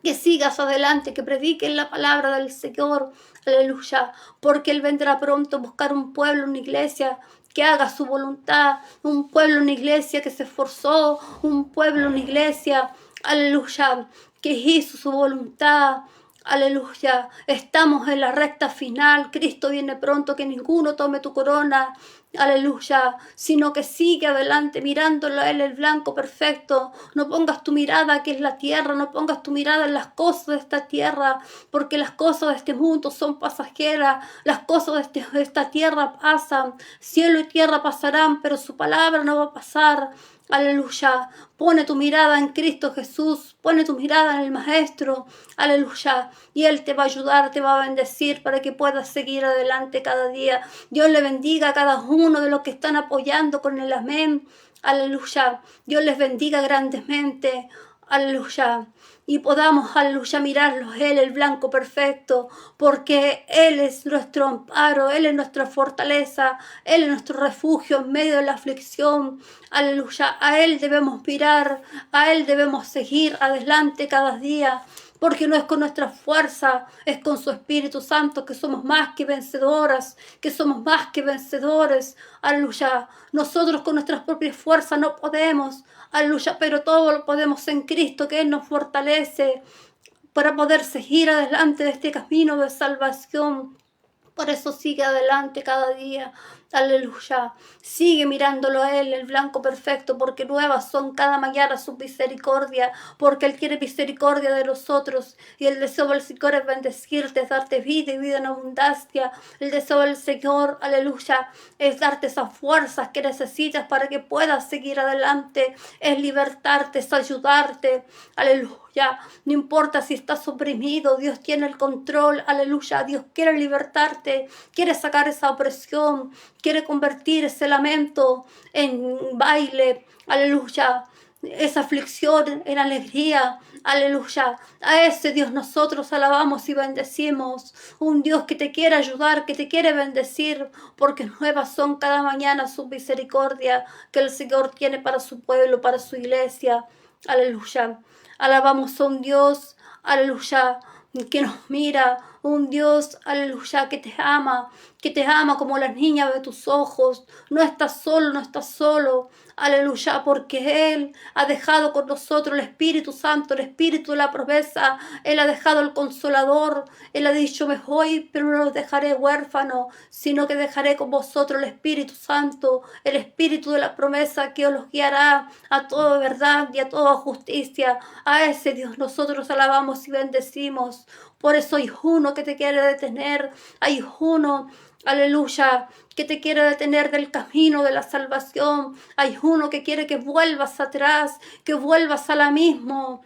que sigas adelante, que prediques la palabra del Señor, aleluya, porque Él vendrá pronto a buscar un pueblo, una iglesia que haga su voluntad, un pueblo, una iglesia que se esforzó, un pueblo, una iglesia, aleluya, que hizo su voluntad. Aleluya, estamos en la recta final, Cristo viene pronto, que ninguno tome tu corona, aleluya, sino que sigue adelante mirándolo a Él, el blanco perfecto. No pongas tu mirada que es la tierra, no pongas tu mirada en las cosas de esta tierra, porque las cosas de este mundo son pasajeras, las cosas de esta tierra pasan, cielo y tierra pasarán, pero su palabra no va a pasar. Aleluya, pone tu mirada en Cristo Jesús, pone tu mirada en el Maestro, aleluya, y Él te va a ayudar, te va a bendecir para que puedas seguir adelante cada día. Dios le bendiga a cada uno de los que están apoyando con el amén, aleluya, Dios les bendiga grandemente, aleluya, y podamos, aleluya, mirarlo, Él, el blanco perfecto, porque Él es nuestro amparo, Él es nuestra fortaleza, Él es nuestro refugio en medio de la aflicción, aleluya, a Él debemos mirar, a Él debemos seguir adelante cada día, porque no es con nuestra fuerza, es con su Espíritu Santo que somos más que vencedoras, que somos más que vencedores, aleluya. Nosotros con nuestras propias fuerzas no podemos, aleluya, pero todo lo podemos en Cristo, que Él nos fortalece para poder seguir adelante de este camino de salvación. Por eso sigue adelante cada día, aleluya. Sigue mirándolo a Él, el blanco perfecto, porque nuevas son cada mañana sus misericordia, porque Él quiere misericordia de nosotros. Y el deseo del Señor es bendecirte, es darte vida y vida en abundancia. El deseo del Señor, aleluya, es darte esas fuerzas que necesitas para que puedas seguir adelante, es libertarte, es ayudarte, aleluya. No importa si estás oprimido, Dios tiene el control, aleluya. Dios quiere libertarte, quiere sacar esa opresión, quiere convertir ese lamento en baile, aleluya. esa aflicción en alegría. Aleluya. A ese Dios nosotros alabamos y bendecimos. Un Dios que te quiere ayudar, que te quiere bendecir, porque nuevas son cada mañana su misericordia que el Señor tiene para su pueblo, para su iglesia. Aleluya. Alabamos a un Dios, aleluya, que nos mira, un Dios, aleluya, que te ama como las niñas de tus ojos. No estás solo, no estás solo, aleluya, porque Él ha dejado con nosotros el Espíritu Santo, el Espíritu de la promesa. Él ha dejado el Consolador. Él ha dicho, me voy, pero no los dejaré huérfanos, sino que dejaré con vosotros el Espíritu Santo, el Espíritu de la promesa que os los guiará a toda verdad y a toda justicia. A ese Dios nosotros alabamos y bendecimos. Por eso hay uno que te quiere detener, hay uno, aleluya, que te quiere detener del camino de la salvación. Hay uno que quiere que vuelvas atrás, que vuelvas a la misma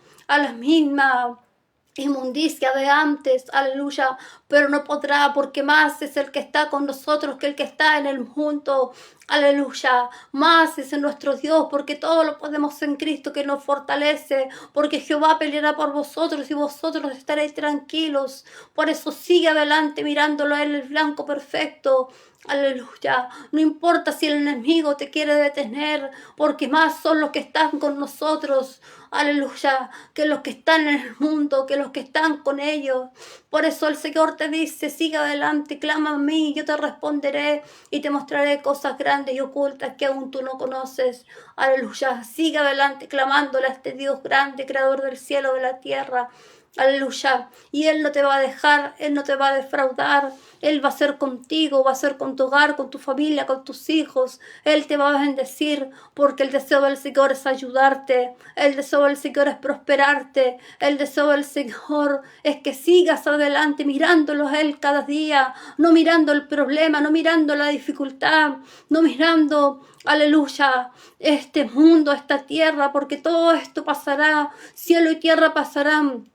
inmundicia de antes, aleluya, pero no podrá, porque más es el que está con nosotros que el que está en el mundo, aleluya. Más es en nuestro Dios, porque todo lo podemos en Cristo que nos fortalece, porque Jehová peleará por vosotros y vosotros estaréis tranquilos. Por eso sigue adelante mirándolo a él, el blanco perfecto. Aleluya. No importa si el enemigo te quiere detener, porque más son los que están con nosotros, aleluya, que los que están en el mundo, que los que están con ellos. Por eso el Señor te dice, sigue adelante, clama a mí, yo te responderé y te mostraré cosas grandes y ocultas que aún tú no conoces. Aleluya, sigue adelante clamándole a este Dios grande, creador del cielo y de la tierra. Aleluya. Y Él no te va a dejar, Él no te va a defraudar. Él va a ser contigo, va a ser con tu hogar, con tu familia, con tus hijos. Él te va a bendecir, porque el deseo del Señor es ayudarte. El deseo del Señor es prosperarte. El deseo del Señor es que sigas adelante mirándolo a Él cada día. No mirando el problema, no mirando la dificultad, no mirando, aleluya, este mundo, esta tierra, porque todo esto pasará. Cielo y tierra pasarán,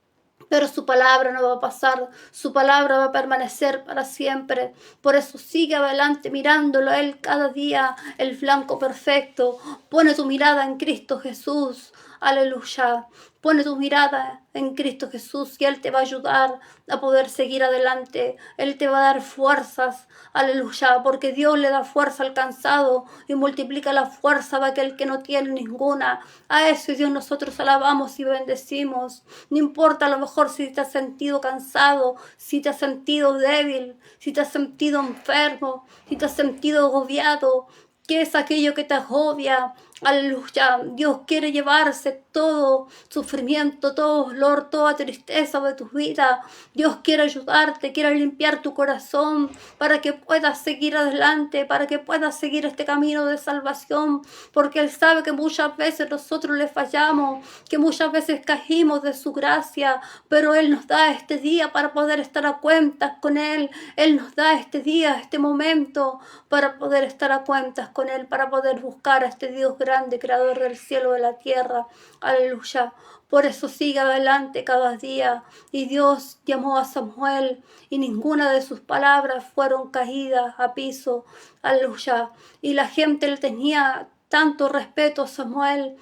pero su palabra no va a pasar, su palabra va a permanecer para siempre. Por eso sigue adelante mirándolo a Él cada día, el blanco perfecto. Pone tu mirada en Cristo Jesús, aleluya. Pone tu mirada en Cristo Jesús y Él te va a ayudar a poder seguir adelante. Él te va a dar fuerzas, aleluya, porque Dios le da fuerza al cansado y multiplica la fuerza a aquel que no tiene ninguna. A eso Dios nosotros alabamos y bendecimos. No importa a lo mejor si te has sentido cansado, si te has sentido débil, si te has sentido enfermo, si te has sentido agobiado. ¿Qué es aquello que te agobia? Aleluya. Dios quiere llevarse todo sufrimiento, todo dolor, toda tristeza de tu vida. Dios quiere ayudarte, quiere limpiar tu corazón para que puedas seguir adelante, para que puedas seguir este camino de salvación, porque Él sabe que muchas veces nosotros le fallamos, que muchas veces caímos de su gracia, pero Él nos da este día para poder estar a cuentas con Él. Él nos da este día, este momento para poder estar a cuentas con Él, para poder buscar a este Dios grande, creador del cielo y de la tierra. Aleluya. Por eso sigue adelante cada día. Y Dios llamó a Samuel y ninguna de sus palabras fueron caídas a piso. Aleluya. Y la gente le tenía tanto respeto a Samuel.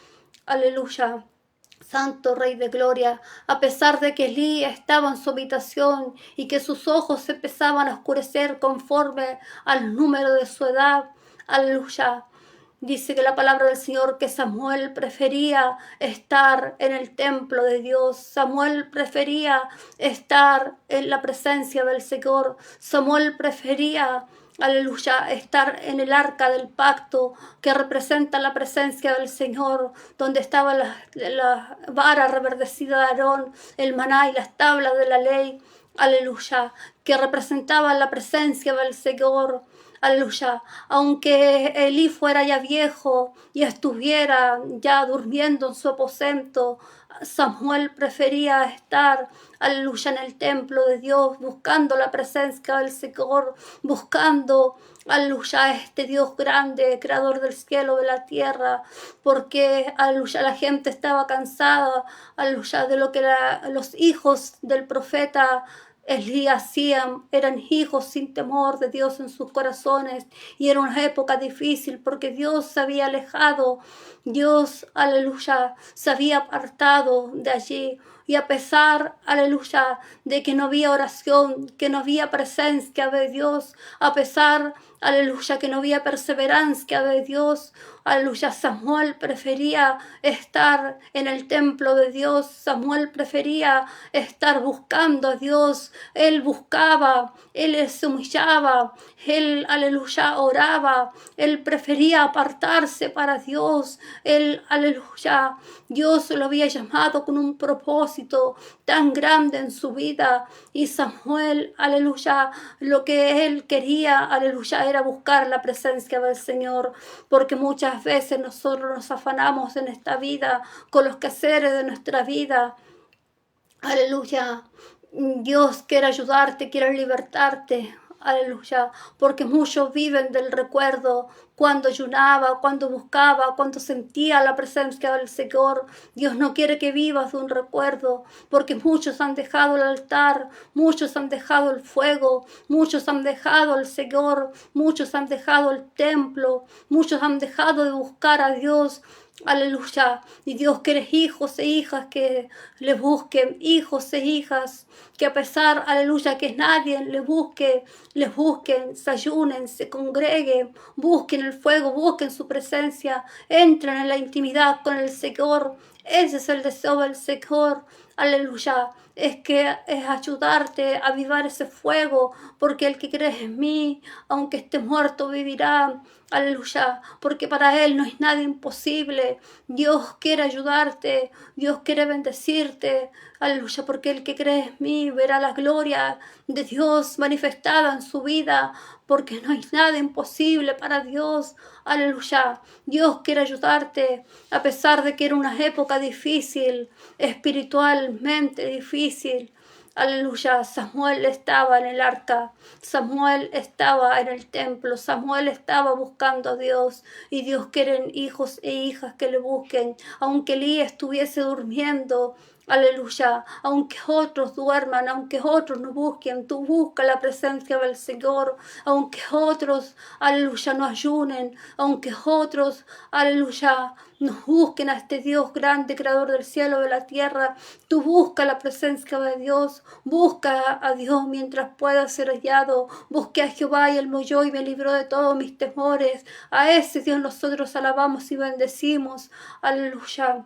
Aleluya. Santo Rey de Gloria, a pesar de que Elí estaba en su habitación y que sus ojos se empezaban a oscurecer conforme al número de su edad. Aleluya. Dice que la palabra del Señor que Samuel prefería estar en el templo de Dios. Samuel prefería estar en la presencia del Señor. Samuel prefería, aleluya, estar en el arca del pacto que representa la presencia del Señor, donde estaba la vara reverdecida de Aarón, el maná y las tablas de la ley. Aleluya, que representaban la presencia del Señor. Aleluya, aunque Elí fuera ya viejo y estuviera ya durmiendo en su aposento, Samuel prefería estar, aleluya, en el templo de Dios, buscando la presencia del Señor, buscando, aleluya, a este Dios grande, creador del cielo y de la tierra, porque, aleluya, la gente estaba cansada, aleluya, de lo que los hijos del profeta Elías, eran hijos sin temor de Dios en sus corazones, y era una época difícil porque Dios se había alejado, Dios, aleluya, se había apartado de allí. Y a pesar, aleluya, de que no había oración, que no había presencia de Dios, a pesar, aleluya, que no había perseverancia de Dios, aleluya, Samuel prefería estar en el templo de Dios, Samuel prefería estar buscando a Dios, él buscaba, él se humillaba, él, aleluya, oraba, él prefería apartarse para Dios, él, aleluya, Dios lo había llamado con un propósito tan grande en su vida, y Samuel, aleluya, lo que él quería, aleluya, era buscar la presencia del Señor, porque muchas veces nosotros nos afanamos en esta vida con los quehaceres de nuestra vida. Aleluya. Dios quiere ayudarte, quiere libertarte. Aleluya. Porque muchos viven del recuerdo, cuando ayunaba, cuando buscaba, cuando sentía la presencia del Señor. Dios no quiere que vivas de un recuerdo, porque muchos han dejado el altar, muchos han dejado el fuego, muchos han dejado al Señor, muchos han dejado el templo, muchos han dejado de buscar a Dios. Aleluya. Y Dios quiere hijos e hijas que le busquen, hijos e hijas que a pesar, aleluya, que nadie les busquen, se ayunen, se congreguen, busquen el fuego, busquen su presencia, entren en la intimidad con el Señor. Ese es el deseo del Señor. Aleluya. Es ayudarte a avivar ese fuego, porque el que cree en mí, aunque esté muerto, vivirá. Aleluya, porque para Él no es nada imposible. Dios quiere ayudarte, Dios quiere bendecirte. Aleluya, porque el que cree en mí verá la gloria de Dios manifestada en su vida, porque no hay nada imposible para Dios. Aleluya, Dios quiere ayudarte, a pesar de que era una época difícil, espiritualmente difícil. Aleluya, Samuel estaba en el arca, Samuel estaba en el templo, Samuel estaba buscando a Dios, y Dios quiere hijos e hijas que le busquen, aunque Elías estuviese durmiendo. Aleluya, aunque otros duerman, aunque otros no busquen, tú busca la presencia del Señor, aunque otros, aleluya, no ayunen, aunque otros, aleluya, nos busquen a este Dios grande, creador del cielo y de la tierra. Tú busca la presencia de Dios, busca a Dios mientras pueda ser hallado. Busqué a Jehová y él me oyó y me libró de todos mis temores. A ese Dios nosotros alabamos y bendecimos. Aleluya.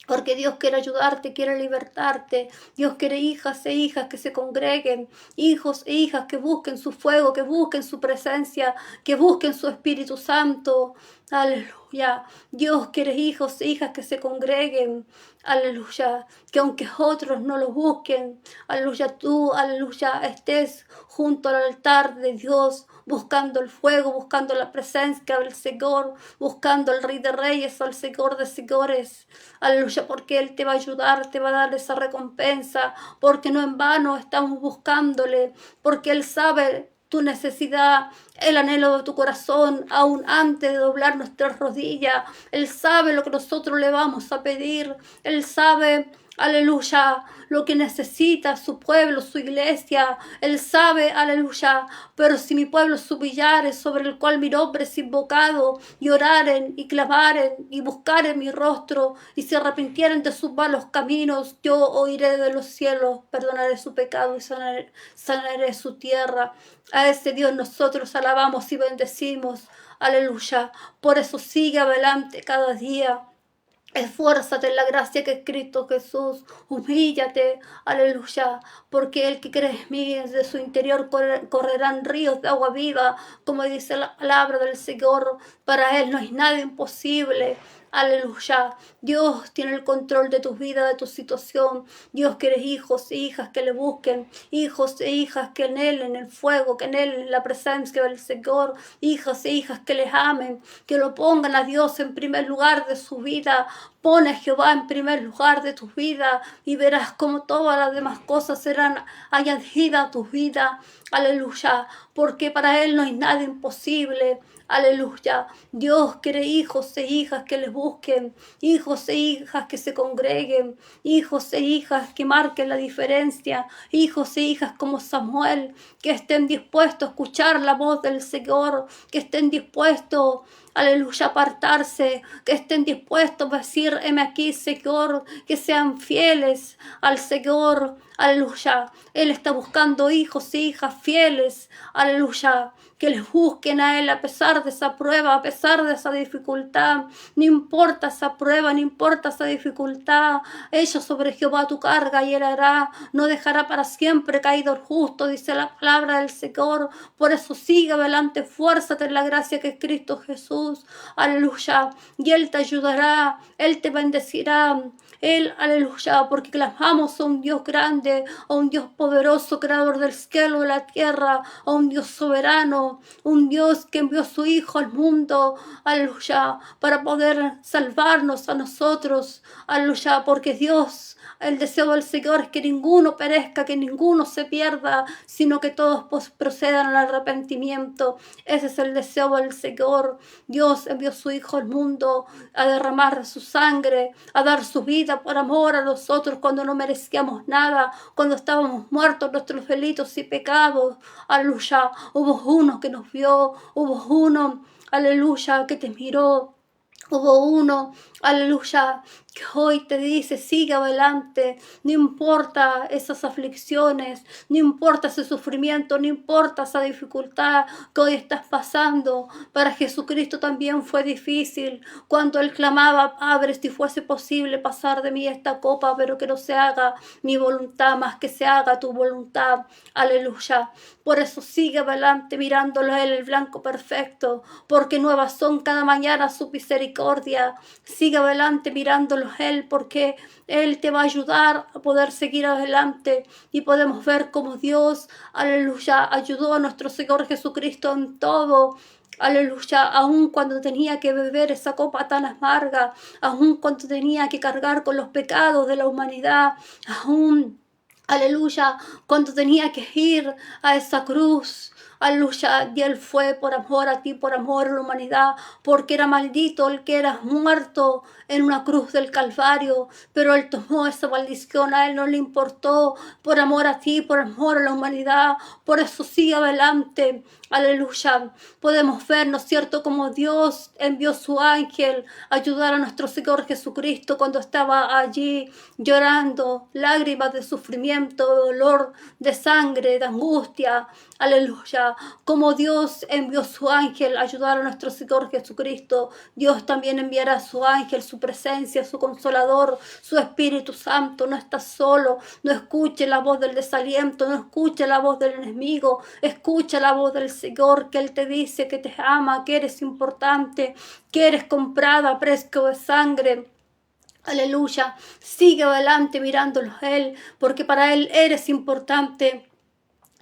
Porque Dios quiere ayudarte, quiere libertarte. Dios quiere hijas e hijas que se congreguen, hijos e hijas que busquen su fuego, que busquen su presencia, que busquen su Espíritu Santo. Aleluya. Dios quiere hijos e hijas que se congreguen. Aleluya. Que aunque otros no lo busquen, aleluya, tú, aleluya, estés junto al altar de Dios, buscando el fuego, buscando la presencia del Señor, buscando al Rey de Reyes, al Señor de Señores. Aleluya, porque Él te va a ayudar, te va a dar esa recompensa, porque no en vano estamos buscándole, porque Él sabe tu necesidad, el anhelo de tu corazón, aún antes de doblar nuestras rodillas. Él sabe lo que nosotros le vamos a pedir. Él sabe, aleluya, lo que necesita su pueblo, su iglesia. Él sabe, aleluya, pero si mi pueblo se humillare, sobre el cual mi nombre es invocado, y oraren, y clamaren, y buscaren mi rostro, y se arrepintieren de sus malos caminos, yo oiré de los cielos, perdonaré su pecado y sanaré su tierra. A ese Dios nosotros alabamos y bendecimos. Aleluya. Por eso sigue adelante cada día. Esfuérzate en la gracia que es Cristo Jesús, humíllate, aleluya, porque el que cree en mí, de su interior correrán ríos de agua viva, como dice la palabra del Señor. Para Él no hay nada imposible. Aleluya. Dios tiene el control de tu vida, de tu situación. Dios quiere hijos e hijas que le busquen, hijos e hijas que anhelen el fuego, que anhelen la presencia del Señor, hijas e hijas que les amen, que lo pongan a Dios en primer lugar de su vida. Pon a Jehová en primer lugar de tu vida y verás como todas las demás cosas serán añadidas a tu vida. Aleluya. porque para Él no hay nada imposible. Aleluya. Dios quiere hijos e hijas que les busquen, hijos e hijas que se congreguen, hijos e hijas que marquen la diferencia, hijos e hijas como Samuel, que estén dispuestos a escuchar la voz del Señor, que estén dispuestos, aleluya, a apartarse, que estén dispuestos a decir, heme aquí, Señor, que sean fieles al Señor, aleluya. Él está buscando hijos e hijas fieles, aleluya, que les busquen a Él a pesar de esa prueba, a pesar de esa dificultad. No importa esa prueba, no importa esa dificultad. Echa sobre Jehová tu carga y Él hará. No dejará para siempre caído el justo, dice la palabra del Señor. Por eso sigue adelante, fuérzate en la gracia que es Cristo Jesús. Aleluya. Y Él te ayudará, Él te bendecirá. Él, aleluya, porque clamamos a un Dios grande, a un Dios poderoso, creador del cielo y la tierra, a un Dios soberano, un Dios que envió a su Hijo al mundo, aleluya, para poder salvarnos a nosotros, aleluya, porque Dios, el deseo del Señor es que ninguno perezca, que ninguno se pierda, sino que todos procedan al arrepentimiento. Ese es el deseo del Señor. Dios envió a su Hijo al mundo a derramar su sangre, a dar su vida por amor a nosotros cuando no merecíamos nada, cuando estábamos muertos en nuestros delitos y pecados. Aleluya. Hubo uno que nos vio, hubo uno, aleluya, que te miró. Hubo uno, aleluya, que hoy te dice, sigue adelante, no importa esas aflicciones, no importa ese sufrimiento, no importa esa dificultad que hoy estás pasando. Para Jesucristo también fue difícil cuando Él clamaba, Padre, si fuese posible pasar de mí esta copa, pero que no se haga mi voluntad, más que se haga tu voluntad. Aleluya. Por eso sigue adelante mirándolo a Él, el blanco perfecto, porque nuevas son cada mañana su misericordia. Sigue adelante mirándolo a Él, porque Él te va a ayudar a poder seguir adelante y podemos ver cómo Dios, aleluya, ayudó a nuestro Señor Jesucristo en todo. Aleluya, aun cuando tenía que beber esa copa tan amarga, aun cuando tenía que cargar con los pecados de la humanidad, aun, aleluya, cuando tenía que ir a esa cruz. Aleluya, y Él fue por amor a ti, por amor a la humanidad, porque era maldito el que era muerto en una cruz del Calvario, pero Él tomó esa maldición, a Él no le importó, por amor a ti, por amor a la humanidad. Por eso sigue adelante. Aleluya. Podemos ver, ¿no es cierto?, como Dios envió su ángel a ayudar a nuestro Señor Jesucristo cuando estaba allí llorando, lágrimas de sufrimiento, de dolor, de sangre, de angustia. Aleluya. Como Dios envió su ángel a ayudar a nuestro Señor Jesucristo, Dios también enviará su ángel, su presencia, su consolador, su Espíritu Santo. No estás solo, no escuche la voz del desaliento, no escuche la voz del enemigo, escucha la voz del Señor, que Él te dice que te ama, que eres importante, que eres comprada a precio de sangre. Aleluya. Sigue adelante mirándolo a Él, porque para Él eres importante.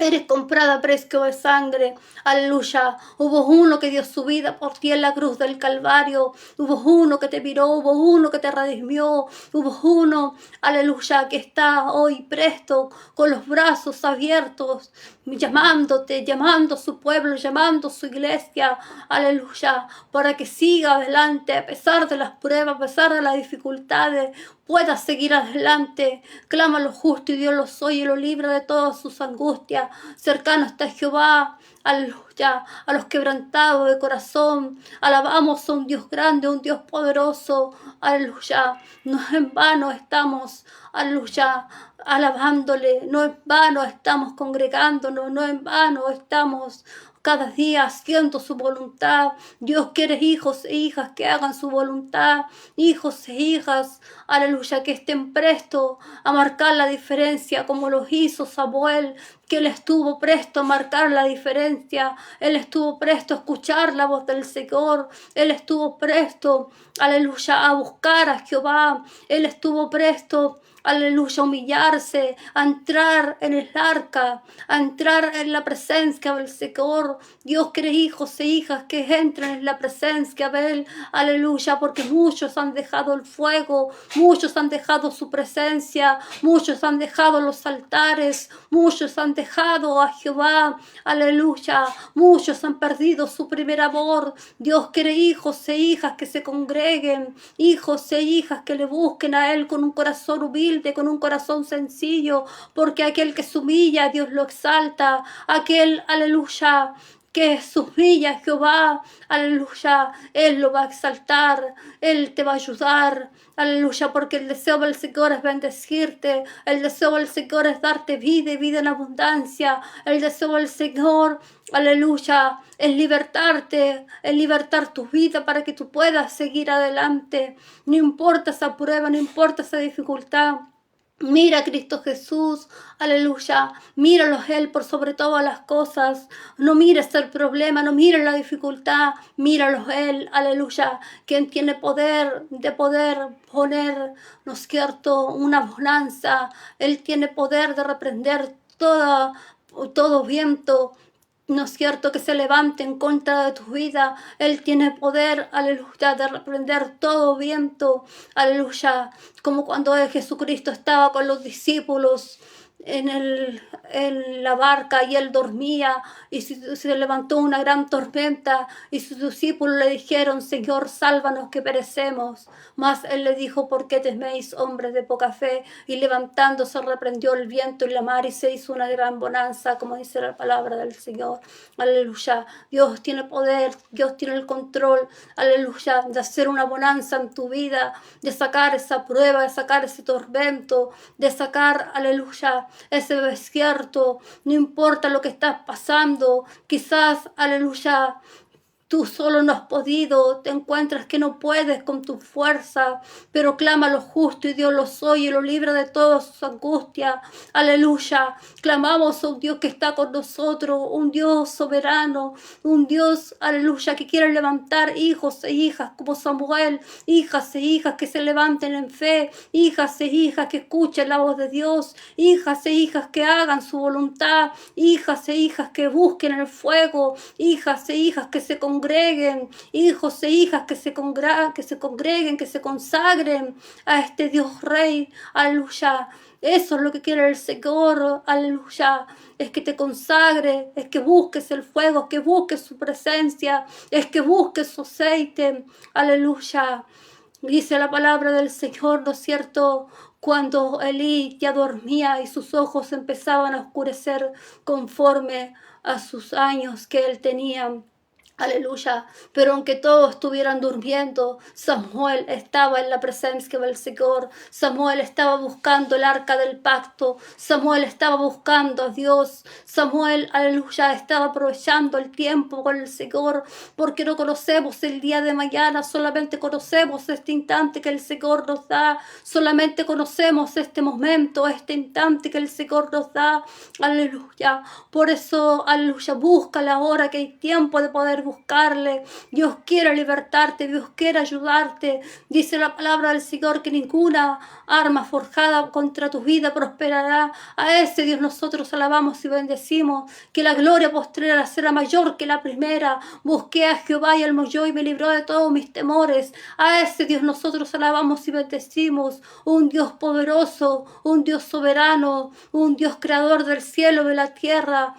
Eres comprada a precio de sangre. Aleluya. Hubo uno que dio su vida por ti en la cruz del Calvario. Hubo uno que te miró. Hubo uno que te redimió. Hubo uno, aleluya, que está hoy presto con los brazos abiertos, llamándote, llamando a su pueblo, llamando a su iglesia. Aleluya. Para que siga adelante a pesar de las pruebas, a pesar de las dificultades. Pueda seguir adelante. Clama a lo justo y Dios los oye y lo libra de todas sus angustias. Cercano está Jehová, aleluya, a los quebrantados de corazón. Alabamos a un Dios grande, a un Dios poderoso, aleluya. No en vano estamos, aleluya, alabándole. No en vano estamos congregándonos, no en vano estamos cada día haciendo su voluntad. Dios quiere hijos e hijas que hagan su voluntad, hijos e hijas, aleluya, que estén prestos a marcar la diferencia como lo hizo Samuel, que Él estuvo presto a marcar la diferencia. Él estuvo presto a escuchar la voz del Señor. Él estuvo presto, aleluya, a buscar a Jehová. Él estuvo presto, aleluya, humillarse, a entrar en el arca, a entrar en la presencia del Señor. Dios quiere hijos e hijas que entren en la presencia de Él, aleluya, porque muchos han dejado el fuego, muchos han dejado su presencia, muchos han dejado los altares, muchos han dejado a Jehová, aleluya, muchos han perdido su primer amor. Dios quiere hijos e hijas que se congreguen, hijos e hijas que le busquen a Él con un corazón humilde, con un corazón sencillo, porque aquel que se humilla, Dios lo exalta, aquel, aleluya, que se humilla a Jehová, aleluya, Él lo va a exaltar, Él te va a ayudar, aleluya, porque el deseo del Señor es bendecirte, el deseo del Señor es darte vida y vida en abundancia, el deseo del Señor, aleluya, es libertarte, es libertar tu vida para que tú puedas seguir adelante, no importa esa prueba, no importa esa dificultad. Mira a Cristo Jesús, aleluya, míralo Él por sobre todas las cosas, no mires el problema, no mires la dificultad, míralo Él, aleluya, quien tiene poder de poder poner, ¿no es cierto?, una bonanza, Él tiene poder de reprender todo viento, ¿no es cierto?, que se levante en contra de tu vida. Él tiene poder, aleluya, de reprender todo viento, aleluya, como cuando Jesucristo estaba con los discípulos en la barca y Él dormía y se levantó una gran tormenta y sus discípulos le dijeron: Señor, sálvanos que perecemos. Mas Él le dijo: ¿por qué teméis, hombres de poca fe? Y levantándose reprendió el viento y la mar y se hizo una gran bonanza, como dice la palabra del Señor. Aleluya, Dios tiene poder, Dios tiene el control, aleluya, de hacer una bonanza en tu vida, de sacar esa prueba, de sacar ese tormento, de sacar, aleluya, ese desierto. No importa lo que estás pasando, quizás, aleluya, tú solo no has podido, te encuentras que no puedes con tu fuerza, pero clama a lo justo y Dios los oye y lo libra de todas sus angustias. Aleluya, clamamos a un Dios que está con nosotros, un Dios soberano, un Dios, aleluya, que quiere levantar hijos e hijas como Samuel, hijas e hijas que se levanten en fe, hijas e hijas que escuchen la voz de Dios, hijas e hijas que hagan su voluntad, hijas e hijas que busquen el fuego, hijas e hijas que se congreguen, hijos e hijas que se congreguen, que se consagren a este Dios Rey, aleluya. Eso es lo que quiere el Señor, aleluya, es que te consagre, es que busques el fuego, es que busques su presencia, es que busques su aceite, aleluya. Dice la palabra del Señor, ¿no es cierto?, cuando Elí ya dormía y sus ojos empezaban a oscurecer conforme a sus años que él tenía. Aleluya, pero aunque todos estuvieran durmiendo, Samuel estaba en la presencia del Señor, Samuel estaba buscando el arca del pacto, Samuel estaba buscando a Dios, Samuel, aleluya, estaba aprovechando el tiempo con el Señor, porque no conocemos el día de mañana, solamente conocemos este instante que el Señor nos da, solamente conocemos este momento, este instante que el Señor nos da, aleluya, por eso, aleluya, busca la hora que hay tiempo de poder buscarle. Dios quiere libertarte, Dios quiere ayudarte. Dice la palabra del Señor que ninguna arma forjada contra tu vida prosperará. A ese Dios nosotros alabamos y bendecimos, que la gloria postrera será mayor que la primera. Busqué a Jehová y él me oyó y me libró de todos mis temores. A ese Dios nosotros alabamos y bendecimos, un Dios poderoso, un Dios soberano, un Dios creador del cielo y de la tierra,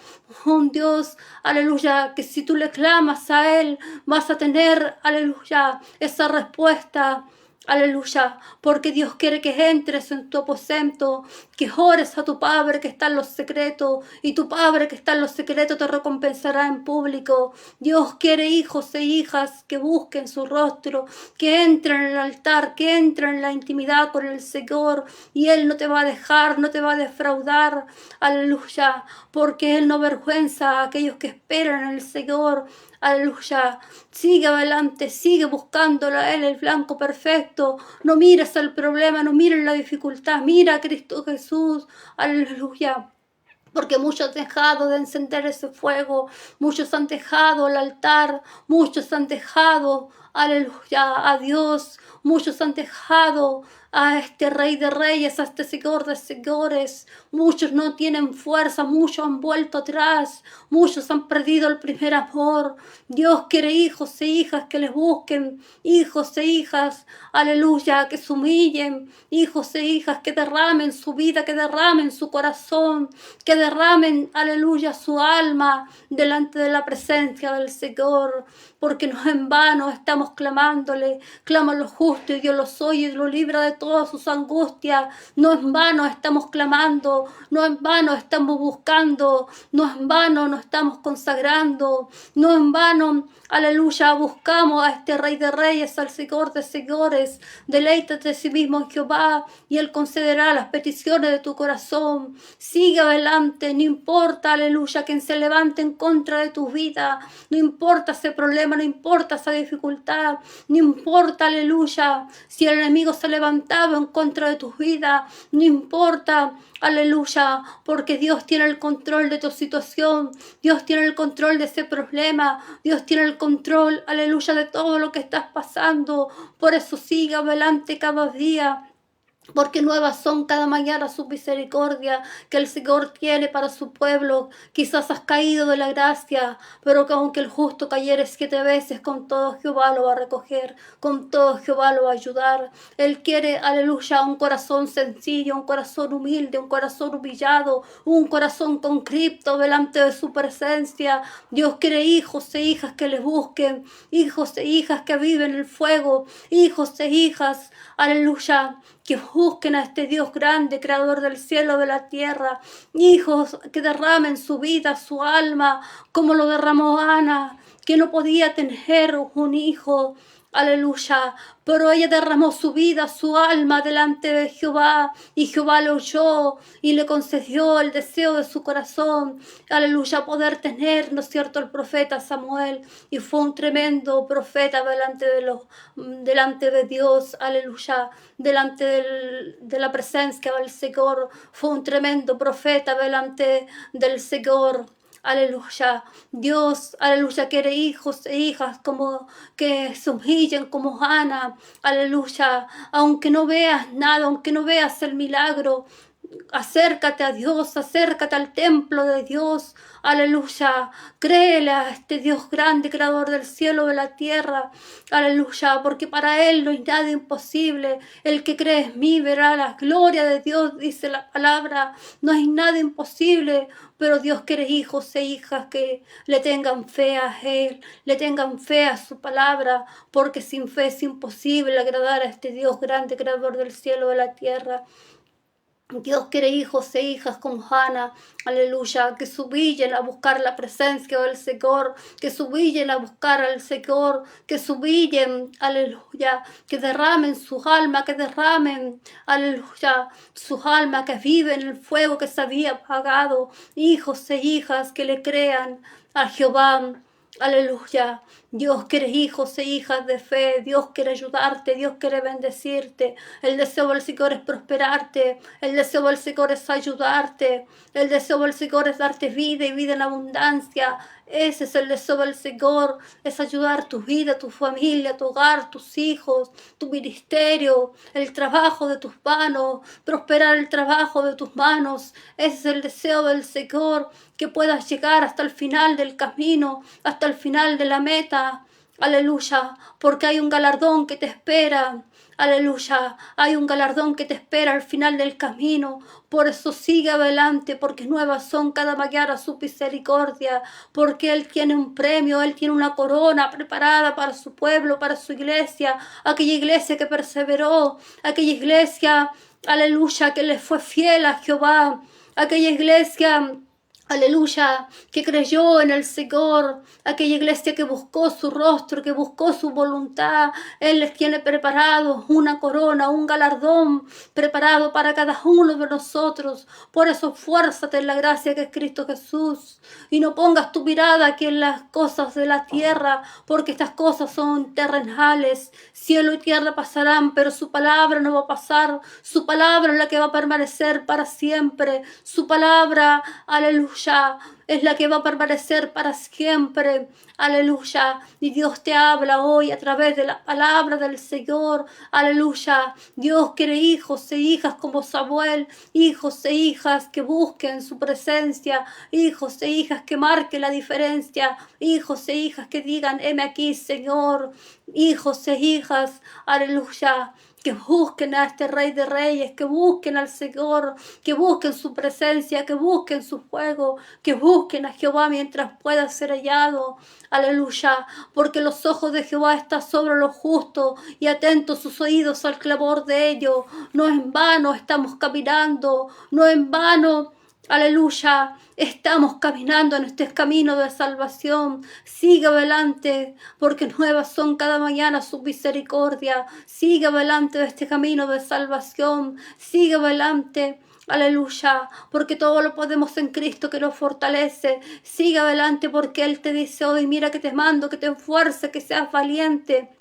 un Dios, aleluya, que si tú le clamas a Él, vas a tener, aleluya, esa respuesta. Aleluya, porque Dios quiere que entres en tu aposento, que ores a tu Padre que está en los secretos, y tu Padre que está en los secretos te recompensará en público. Dios quiere hijos e hijas que busquen su rostro, que entren en el altar, que entren en la intimidad con el Señor, y Él no te va a dejar, no te va a defraudar. Aleluya, porque Él no avergüenza a aquellos que esperan en el Señor. Aleluya, sigue adelante, sigue buscándolo a Él, el blanco perfecto. No mires el problema, no mires la dificultad, mira a Cristo Jesús. Aleluya. Porque muchos han dejado de encender ese fuego, muchos han dejado el altar, muchos han dejado, aleluya, a Dios, muchos han dejado, a este Rey de Reyes, a este Señor de Señores. Muchos no tienen fuerza, muchos han vuelto atrás, muchos han perdido el primer amor. Dios quiere hijos e hijas que les busquen, hijos e hijas, aleluya, que se humillen, hijos e hijas que derramen su vida, que derramen su corazón, que derramen, aleluya, su alma delante de la presencia del Señor, porque no en vano estamos clamándole. Clama lo justo y Dios los oye y lo libra de todas sus angustias. No en vano estamos clamando, no en vano estamos buscando, no en vano nos estamos consagrando, no en vano, aleluya, buscamos a este Rey de Reyes, al Señor de Señores. Deleítate de sí mismo en Jehová y Él concederá las peticiones de tu corazón. Sigue adelante, no importa, aleluya, quien se levante en contra de tu vida, no importa ese problema, no importa esa dificultad, no importa, aleluya, si el enemigo se ha levantado en contra de tu vida, no importa, aleluya, porque Dios tiene el control de tu situación, Dios tiene el control de ese problema, Dios tiene el control, aleluya, de todo lo que estás pasando. Por eso sigue adelante cada día, porque nuevas son cada mañana sus misericordias que el Señor tiene para su pueblo. Quizás has caído de la gracia, pero que aunque el justo cayere 7 veces, con todo Jehová lo va a recoger, con todo Jehová lo va a ayudar. Él quiere, aleluya, un corazón sencillo, un corazón humilde, un corazón humillado, un corazón concripto delante de su presencia. Dios quiere hijos e hijas que le busquen, hijos e hijas que viven el fuego, hijos e hijas, aleluya, que busquen a este Dios grande, creador del cielo y de la tierra. Hijos que derramen su vida, su alma, como lo derramó Ana, que no podía tener un hijo. Aleluya, pero ella derramó su vida, su alma delante de Jehová, y Jehová le oyó y le concedió el deseo de su corazón. Aleluya, poder tener, ¿no es cierto?, el profeta Samuel, y fue un tremendo profeta delante de Dios. Aleluya, delante de la presencia del Señor, fue un tremendo profeta delante del Señor. Aleluya, Dios, aleluya, quiere hijos e hijas como que se humillen como Ana. Aleluya, aunque no veas nada, aunque no veas el milagro, acércate a Dios, acércate al templo de Dios. Aleluya, créele a este Dios grande, creador del cielo y de la tierra. Aleluya, porque para Él no hay nada imposible. El que cree en mí verá la gloria de Dios, dice la palabra. No hay nada imposible, pero Dios quiere hijos e hijas que le tengan fe a Él, le tengan fe a su palabra, porque sin fe es imposible agradar a este Dios grande, creador del cielo y de la tierra. Dios quiere hijos e hijas como Hannah, aleluya, que subillen a buscar la presencia del Señor, que subillen a buscar al Señor, que subillen, aleluya, que derramen su alma, que derramen, aleluya, su alma, que vive en el fuego que se había apagado. Hijos e hijas que le crean a Jehová. Aleluya, Dios quiere hijos e hijas de fe, Dios quiere ayudarte, Dios quiere bendecirte. El deseo del Señor es prosperarte, el deseo del Señor es ayudarte, el deseo del Señor es darte vida y vida en abundancia. Ese es el deseo del Señor, es ayudar tu vida, tu familia, tu hogar, tus hijos, tu ministerio, el trabajo de tus manos, prosperar el trabajo de tus manos. Ese es el deseo del Señor, que puedas llegar hasta el final del camino, hasta el final de la meta. Aleluya, porque hay un galardón que te espera. Aleluya, hay un galardón que te espera al final del camino. Por eso sigue adelante, porque nuevas son cada mañana su misericordia, porque Él tiene un premio, Él tiene una corona preparada para su pueblo, para su iglesia, aquella iglesia que perseveró, aquella iglesia, aleluya, que le fue fiel a Jehová, aquella iglesia, aleluya, que creyó en el Señor, aquella iglesia que buscó su rostro, que buscó su voluntad. Él les tiene preparado una corona, un galardón preparado para cada uno de nosotros. Por eso fuérzate en la gracia que es Cristo Jesús, y no pongas tu mirada aquí en las cosas de la tierra, porque estas cosas son terrenales. Cielo y tierra pasarán, pero su palabra no va a pasar. Su palabra es la que va a permanecer para siempre. Su palabra, aleluya, es la que va a permanecer para siempre. Aleluya. Y Dios te habla hoy a través de la palabra del Señor. Aleluya. Dios quiere hijos e hijas como Samuel, hijos e hijas que busquen su presencia, hijos e hijas que marquen la diferencia, hijos e hijas que digan, heme aquí, Señor, hijos e hijas, aleluya, que busquen a este Rey de Reyes, que busquen al Señor, que busquen su presencia, que busquen su fuego, que busquen a Jehová mientras pueda ser hallado. Aleluya, porque los ojos de Jehová están sobre los justos y atentos sus oídos al clamor de ellos. No en vano estamos caminando, no en vano. Aleluya, estamos caminando en este camino de salvación. Sigue adelante, porque nuevas son cada mañana su misericordia. Sigue adelante de este camino de salvación. Sigue adelante. Aleluya, porque todo lo podemos en Cristo que nos fortalece. Sigue adelante porque Él te dice hoy, mira que te mando, que te esfuerces, que seas valiente.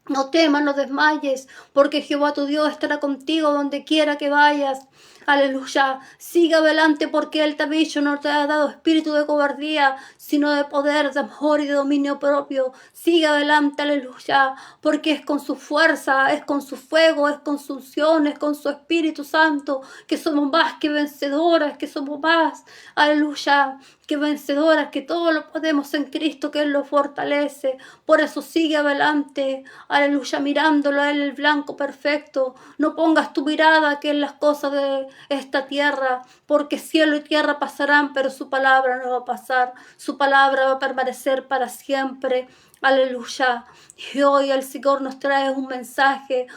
No temas, no desmayes, porque Jehová tu Dios estará contigo donde quiera que vayas. Aleluya. Sigue adelante porque Él te ha dicho, no te ha dado espíritu de cobardía, sino de poder, de amor y de dominio propio. Sigue adelante, aleluya, porque es con su fuerza, es con su fuego, es con su unción, es con su Espíritu Santo, que somos más que vencedoras, que somos más, aleluya, que vencedoras, que todo lo podemos en Cristo, que Él lo fortalece. Por eso sigue adelante, aleluya, mirándolo a Él, el blanco perfecto. No pongas tu mirada que en las cosas de esta tierra, porque cielo y tierra pasarán, pero su palabra no va a pasar. Su palabra va a permanecer para siempre. Aleluya. Y hoy el Señor nos trae un mensaje,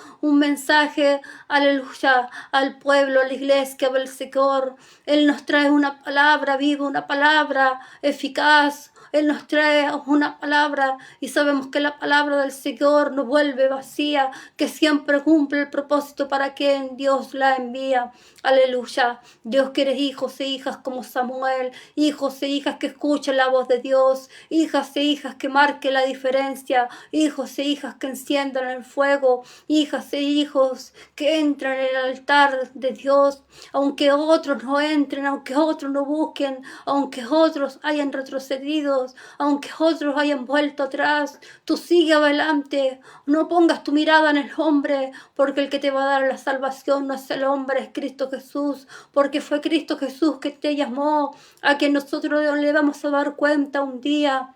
aleluya, al pueblo, a la iglesia del Señor. Él nos trae una palabra viva, una palabra eficaz. Él nos trae una palabra y sabemos que la palabra del Señor no vuelve vacía, que siempre cumple el propósito para quien Dios la envía. Aleluya. Dios quiere hijos e hijas como Samuel, hijos e hijas que escuchen la voz de Dios, hijas e hijas que marquen la diferencia, hijos e hijas que enciendan el fuego, hijas e hijos que entran en el altar de Dios, aunque otros no entren, aunque otros no busquen, aunque otros hayan retrocedido, aunque otros hayan vuelto atrás, tú sigue adelante. No pongas tu mirada en el hombre, porque el que te va a dar la salvación no es el hombre, es Cristo Jesús, porque fue Cristo Jesús que te llamó, a quien nosotros le vamos a dar cuenta un día.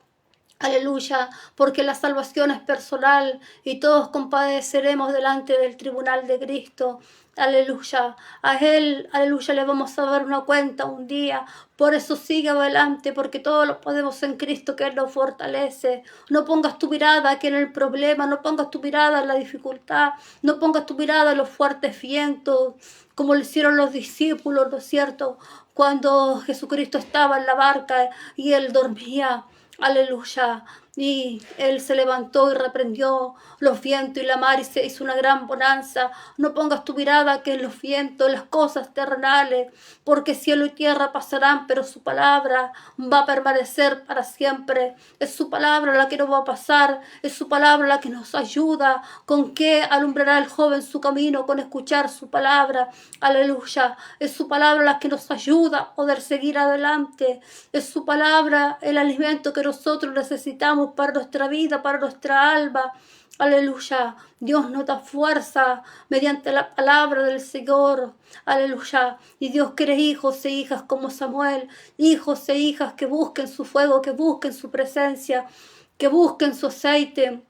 Aleluya, porque la salvación es personal y todos compadeceremos delante del tribunal de Cristo. Aleluya, a Él, aleluya, le vamos a dar una cuenta un día. Por eso sigue adelante, porque todo lo podemos en Cristo que Él nos fortalece. No pongas tu mirada aquí en el problema, no pongas tu mirada en la dificultad, no pongas tu mirada en los fuertes vientos, como lo hicieron los discípulos, ¿no es cierto? Cuando Jesucristo estaba en la barca y Él dormía. Aleluya. Y Él se levantó y reprendió los vientos y la mar y se hizo una gran bonanza. No pongas tu mirada que en los vientos, en las cosas terrenales, porque cielo y tierra pasarán, pero su palabra va a permanecer para siempre. Es su palabra la que no va a pasar, es su palabra la que nos ayuda. ¿Con qué alumbrará el joven su camino? Con escuchar su palabra. Aleluya. Es su palabra la que nos ayuda a poder seguir adelante. Es su palabra el alimento que nosotros necesitamos para nuestra vida, para nuestra alma. Aleluya. Dios nos da fuerza mediante la palabra del Señor. Aleluya. Y Dios quiere hijos e hijas como Samuel, hijos e hijas que busquen su fuego, que busquen su presencia, que busquen su aceite,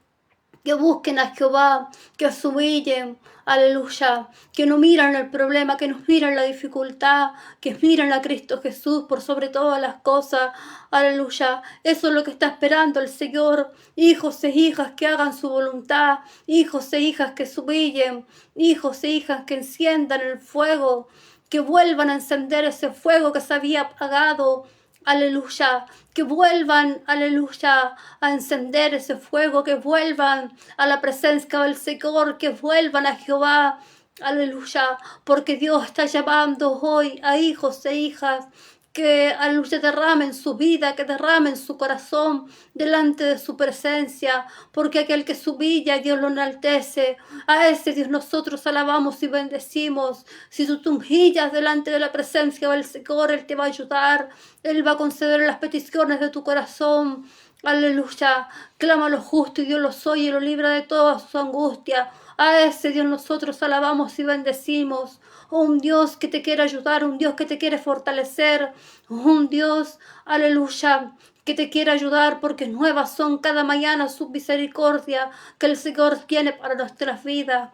que busquen a Jehová, que se humillen, aleluya, que no miran el problema, que no miran la dificultad, que miran a Cristo Jesús por sobre todas las cosas, aleluya. Eso es lo que está esperando el Señor, hijos e hijas que hagan su voluntad, hijos e hijas que se humillen, hijos e hijas que enciendan el fuego, que vuelvan a encender ese fuego que se había apagado. Aleluya, que vuelvan, aleluya, a encender ese fuego, que vuelvan a la presencia del Señor, que vuelvan a Jehová, aleluya, porque Dios está llamando hoy a hijos e hijas que aleluya derrame en su vida, que derrame en su corazón delante de su presencia, porque aquel que se humilla, Dios lo enaltece. A ese Dios nosotros alabamos y bendecimos. Si tú te humillas delante de la presencia del Señor, Él te va a ayudar, Él va a conceder las peticiones de tu corazón. Aleluya, clama a lo justo y Dios los oye y lo libra de toda su angustia. A ese Dios nosotros alabamos y bendecimos. Un Dios que te quiere ayudar, un Dios que te quiere fortalecer, un Dios, aleluya, que te quiere ayudar porque nuevas son cada mañana su misericordia que el Señor tiene para nuestras vidas.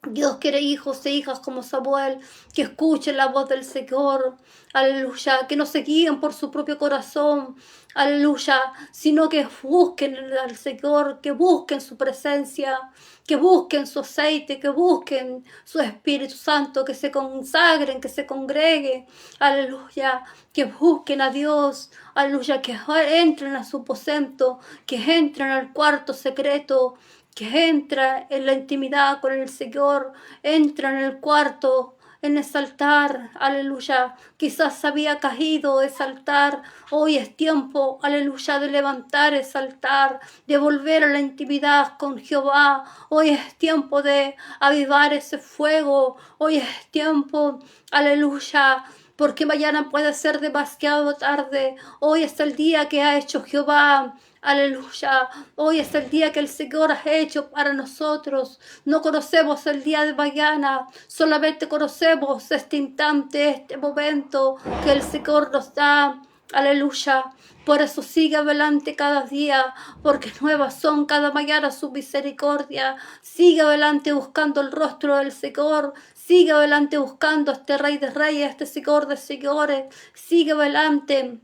Dios quiere hijos e hijas como Samuel, que escuchen la voz del Señor, aleluya, que no se guíen por su propio corazón, aleluya, sino que busquen al Señor, que busquen su presencia, que busquen su aceite, que busquen su Espíritu Santo, que se consagren, que se congreguen, aleluya, que busquen a Dios, aleluya, que entren a su aposento, que entren al cuarto secreto, que entra en la intimidad con el Señor, entra en el cuarto, en ese altar, aleluya. Quizás había caído ese altar, hoy es tiempo, aleluya, de levantar ese altar, de volver a la intimidad con Jehová. Hoy es tiempo de avivar ese fuego, hoy es tiempo, aleluya, porque mañana puede ser demasiado tarde. Hoy es el día que ha hecho Jehová. Aleluya, hoy es el día que el Señor ha hecho para nosotros. No conocemos el día de mañana, solamente conocemos este instante, este momento que el Señor nos da. Aleluya, por eso sigue adelante cada día, porque nuevas son cada mañana su misericordia. Sigue adelante buscando el rostro del Señor, sigue adelante buscando a este Rey de Reyes, a este Señor de Señores. Sigue adelante.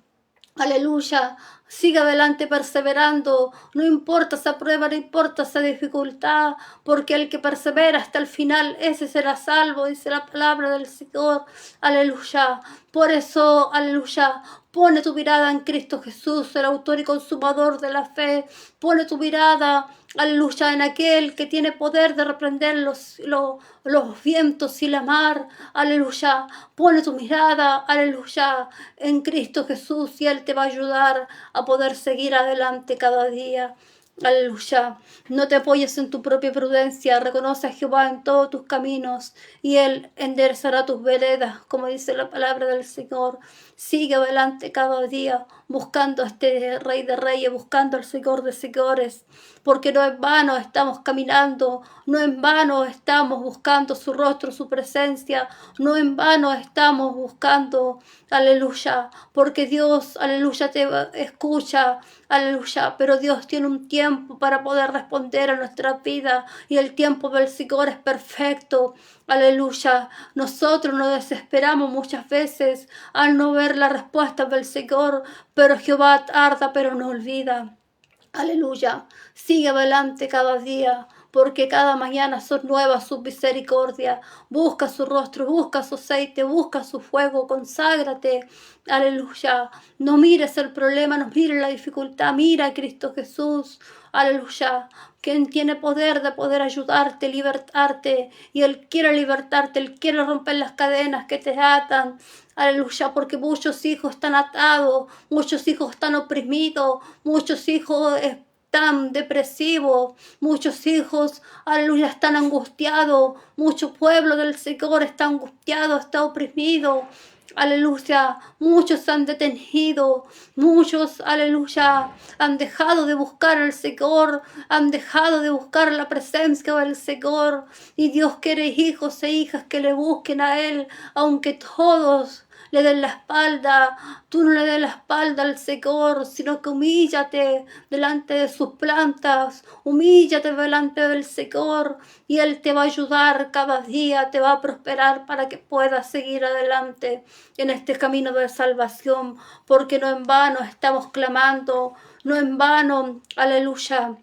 Aleluya, sigue adelante perseverando, no importa esa prueba, no importa esa dificultad, porque el que persevera hasta el final, ese será salvo, dice la palabra del Señor. Aleluya, por eso, aleluya, pone tu mirada en Cristo Jesús, el autor y consumador de la fe. Pone tu mirada, aleluya, en aquel que tiene poder de reprender los vientos y la mar. Aleluya, pone tu mirada, aleluya, en Cristo Jesús y Él te va a ayudar a poder seguir adelante cada día. Aleluya, no te apoyes en tu propia prudencia, reconoce a Jehová en todos tus caminos y Él enderezará tus veredas, como dice la palabra del Señor. Sigue adelante cada día buscando a este Rey de Reyes, buscando al Señor de Señores, porque no en vano estamos caminando, no en vano estamos buscando su rostro, su presencia, no en vano estamos buscando, aleluya, porque Dios, aleluya, te escucha, aleluya, pero Dios tiene un tiempo para poder responder a nuestra vida y el tiempo del Señor es perfecto. Aleluya, nosotros nos desesperamos muchas veces al no ver la respuesta del Señor, pero Jehová tarda pero no olvida. Aleluya, sigue adelante cada día, porque cada mañana son nuevas sus misericordias. Busca su rostro, busca su aceite, busca su fuego, conságrate. Aleluya, no mires el problema, no mires la dificultad, mira a Cristo Jesús. Aleluya, quien tiene poder de poder ayudarte, libertarte, y Él quiere libertarte, Él quiere romper las cadenas que te atan. Aleluya, porque muchos hijos están atados, muchos hijos están oprimidos, muchos hijos están depresivos, muchos hijos, aleluya, están angustiados, mucho pueblo del Señor está angustiado, está oprimido. Aleluya, muchos se han detenido, muchos, aleluya, han dejado de buscar al Señor, han dejado de buscar la presencia del Señor, y Dios quiere hijos e hijas que le busquen a Él, aunque todos le den la espalda. Tú no le des la espalda al Señor, sino que humíllate delante de sus plantas, humíllate delante del Señor y Él te va a ayudar cada día, te va a prosperar para que puedas seguir adelante en este camino de salvación, porque no en vano estamos clamando, no en vano, aleluya,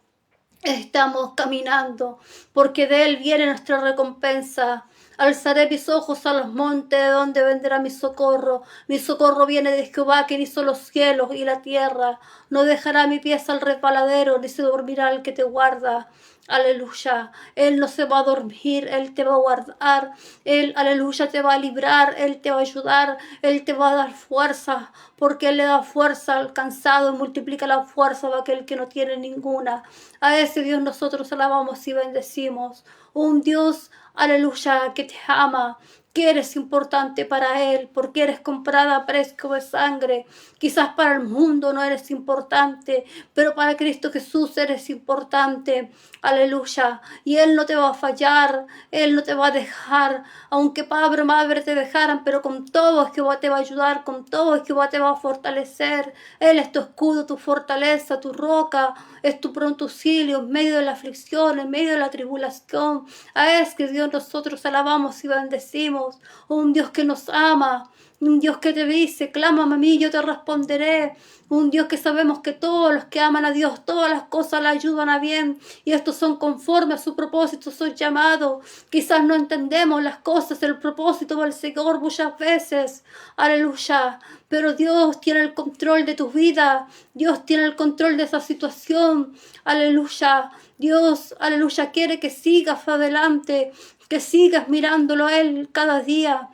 estamos caminando, porque de Él viene nuestra recompensa. Alzaré mis ojos a los montes, de donde vendrá mi socorro. Mi socorro viene de Jehová, que hizo los cielos y la tierra. No dejará mi pies al resbaladero, ni se dormirá el que te guarda. Aleluya. Él no se va a dormir, Él te va a guardar. Él, aleluya, te va a librar, Él te va a ayudar, Él te va a dar fuerza, porque Él le da fuerza al cansado y multiplica la fuerza a aquel que no tiene ninguna. A ese Dios nosotros alabamos y bendecimos. Un Dios, aleluya, que te ama, que eres importante para Él, porque eres comprada a precio de sangre. Quizás para el mundo no eres importante, pero para Cristo Jesús eres importante. Aleluya. Y Él no te va a fallar, Él no te va a dejar, aunque padre o madre te dejaran, pero con todo Jehová te va a ayudar, con todo Jehová te va a fortalecer. Él es tu escudo, tu fortaleza, tu roca, es tu pronto auxilio en medio de la aflicción, en medio de la tribulación. A que Dios nosotros alabamos y bendecimos. Un Dios que nos ama, un Dios que te dice, clámame a mí, yo te responderé. Un Dios que sabemos que todos los que aman a Dios, todas las cosas le ayudan a bien. Y estos son conforme a su propósito, soy llamado. Quizás no entendemos las cosas, el propósito del Señor muchas veces. Aleluya. Pero Dios tiene el control de tu vida. Dios tiene el control de esa situación. Aleluya. Dios, aleluya, quiere que sigas adelante, que sigas mirándolo a Él cada día.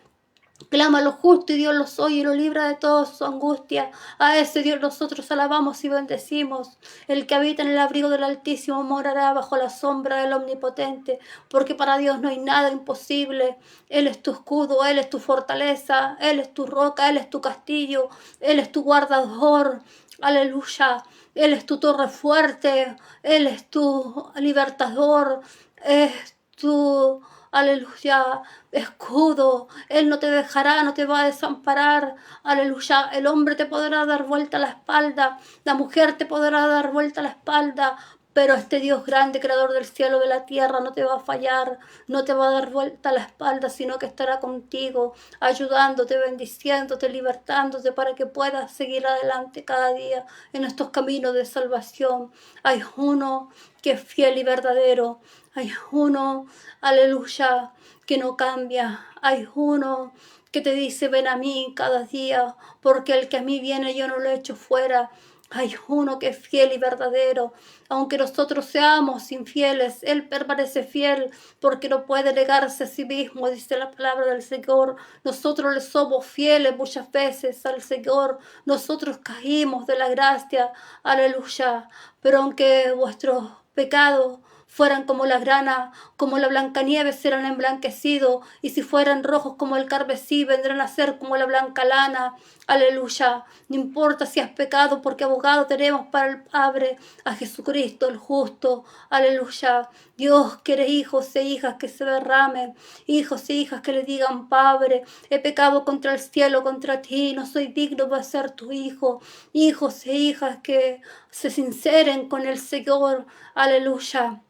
Clama a lo justo y Dios los oye y lo libra de toda su angustia. A ese Dios nosotros alabamos y bendecimos. El que habita en el abrigo del Altísimo morará bajo la sombra del Omnipotente, porque para Dios no hay nada imposible. Él es tu escudo, Él es tu fortaleza, Él es tu roca, Él es tu castillo, Él es tu guardador. Aleluya. Él es tu torre fuerte, Él es tu libertador, es tu, aleluya, escudo. Él no te dejará, no te va a desamparar. Aleluya. El hombre te podrá dar vuelta a la espalda, la mujer te podrá dar vuelta a la espalda, pero este Dios grande, creador del cielo y de la tierra, no te va a fallar, no te va a dar vuelta a la espalda, sino que estará contigo, ayudándote, bendiciéndote, libertándote para que puedas seguir adelante cada día en estos caminos de salvación. Hay uno que es fiel y verdadero. Hay uno, aleluya, que no cambia. Hay uno que te dice, ven a mí cada día, porque el que a mí viene yo no lo echo fuera. Hay uno que es fiel y verdadero. Aunque nosotros seamos infieles, Él permanece fiel porque no puede negarse a sí mismo, dice la palabra del Señor. Nosotros le somos fieles muchas veces al Señor. Nosotros caímos de la gracia, aleluya. Pero aunque vuestros pecados fueran como la grana, como la blancanieves serán emblanquecidos, y si fueran rojos como el carmesí, vendrán a ser como la blanca lana. Aleluya. No importa si has pecado, porque abogado tenemos para el Padre, a Jesucristo el justo. Aleluya. Dios quiere hijos e hijas que se derramen, hijos e hijas que le digan, Padre, he pecado contra el cielo, contra ti, no soy digno de ser tu hijo. Hijos e hijas que se sinceren con el Señor. Aleluya.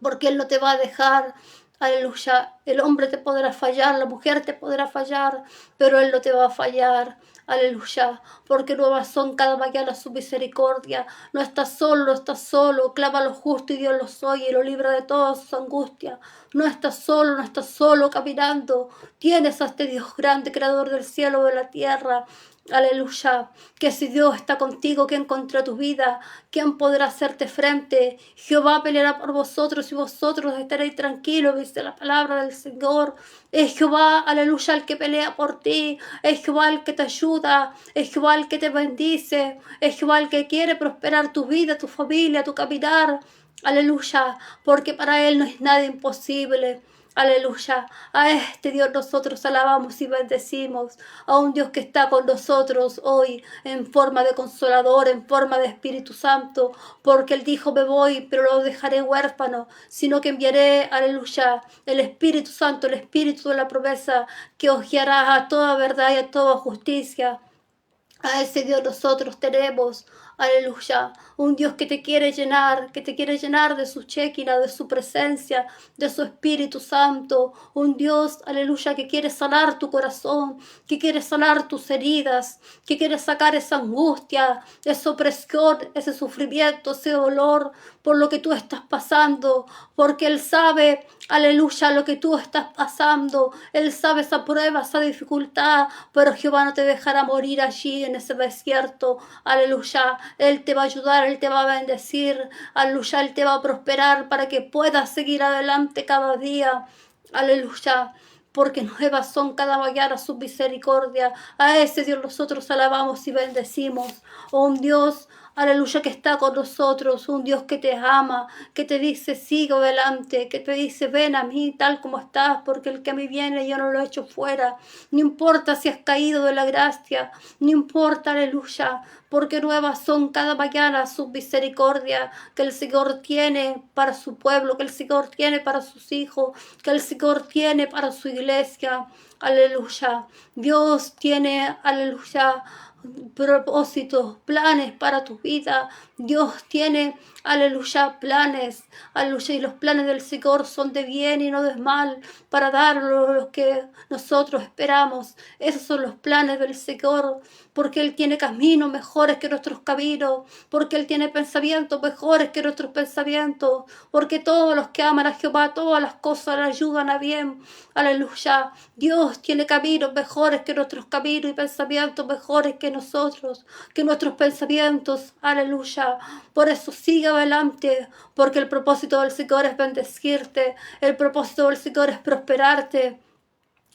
Porque Él no te va a dejar. Aleluya. El hombre te podrá fallar, la mujer te podrá fallar, pero Él no te va a fallar. Aleluya. Porque nuevas son cada mañana su misericordia. No estás solo, no estás solo. Clama a lo justo y Dios los oye y lo libra de todas sus angustias. No estás solo, no estás solo caminando. Tienes a este Dios grande, creador del cielo y de la tierra. Aleluya, que si Dios está contigo, ¿quién contra tu vida? ¿Quién podrá hacerte frente? Jehová peleará por vosotros y vosotros estaréis tranquilos, dice la palabra del Señor. Es Jehová, aleluya, el que pelea por ti. Es Jehová el que te ayuda. Es Jehová el que te bendice. Es Jehová el que quiere prosperar tu vida, tu familia, tu caminar. Aleluya, porque para Él no es nada imposible. Aleluya, a este Dios nosotros alabamos y bendecimos, a un Dios que está con nosotros hoy en forma de consolador, en forma de Espíritu Santo, porque Él dijo, me voy, pero lo dejaré huérfano, sino que enviaré, aleluya, el Espíritu Santo, el Espíritu de la promesa, que os guiará a toda verdad y a toda justicia. A ese Dios nosotros tenemos, aleluya. Un Dios que te quiere llenar de su Shekinah, de su presencia, de su Espíritu Santo. Un Dios, aleluya, que quiere sanar tu corazón, que quiere sanar tus heridas, que quiere sacar esa angustia, esa opresión, ese sufrimiento, ese dolor por lo que tú estás pasando, porque Él sabe, aleluya, lo que tú estás pasando. Él sabe esa prueba, esa dificultad, pero Jehová no te dejará morir allí en ese desierto, aleluya. Él te va a ayudar, Él te va a bendecir, aleluya, Él te va a prosperar para que puedas seguir adelante cada día, aleluya. Porque nuevas son cada mañana sus misericordias. A ese Dios nosotros alabamos y bendecimos. Oh, un Dios, aleluya, que está con nosotros, un Dios que te ama, que te dice sigo adelante, que te dice ven a mí tal como estás, porque el que a mí viene yo no lo echo fuera. No importa si has caído de la gracia, no importa, aleluya, porque nuevas son cada mañana sus misericordias que el Señor tiene para su pueblo, que el Señor tiene para sus hijos, que el Señor tiene para su iglesia. Aleluya. Dios tiene, aleluya, propósitos, planes para tu vida. Dios tiene, aleluya, planes, aleluya, y los planes del Señor son de bien y no de mal, para dar lo que nosotros esperamos. Esos son los planes del Señor, porque Él tiene caminos mejores que nuestros caminos, porque Él tiene pensamientos mejores que nuestros pensamientos, porque todos los que aman a Jehová, todas las cosas le ayudan a bien. Aleluya. Dios tiene caminos mejores que nuestros caminos y pensamientos mejores que nosotros, que nuestros pensamientos. Aleluya. Por eso sigue adelante, porque el propósito del Señor es bendecirte, el propósito del Señor es prosperarte.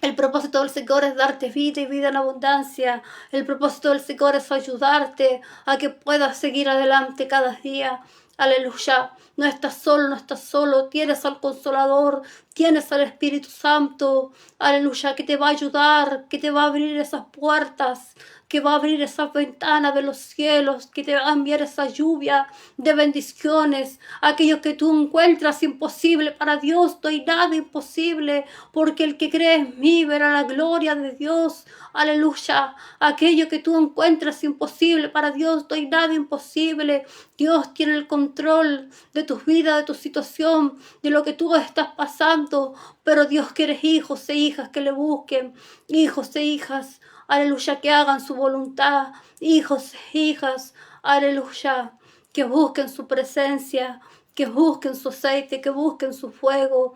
El propósito del Señor es darte vida y vida en abundancia. El propósito del Señor es ayudarte a que puedas seguir adelante cada día. Aleluya. No estás solo, no estás solo. Tienes al Consolador, tienes al Espíritu Santo. Aleluya, que te va a ayudar, que te va a abrir esas puertas, que va a abrir esas ventanas de los cielos, que te va a enviar esa lluvia de bendiciones. Aquello que tú encuentras imposible para Dios, no hay nada imposible, porque el que cree en mí verá la gloria de Dios. Aleluya. Aquello que tú encuentras imposible para Dios, no hay nada imposible. Dios tiene el control de tu vida, de tu situación, de lo que tú estás pasando, pero Dios quiere hijos e hijas que le busquen, hijos e hijas, aleluya, que hagan su voluntad, hijos e hijas, aleluya, que busquen su presencia, que busquen su aceite, que busquen su fuego,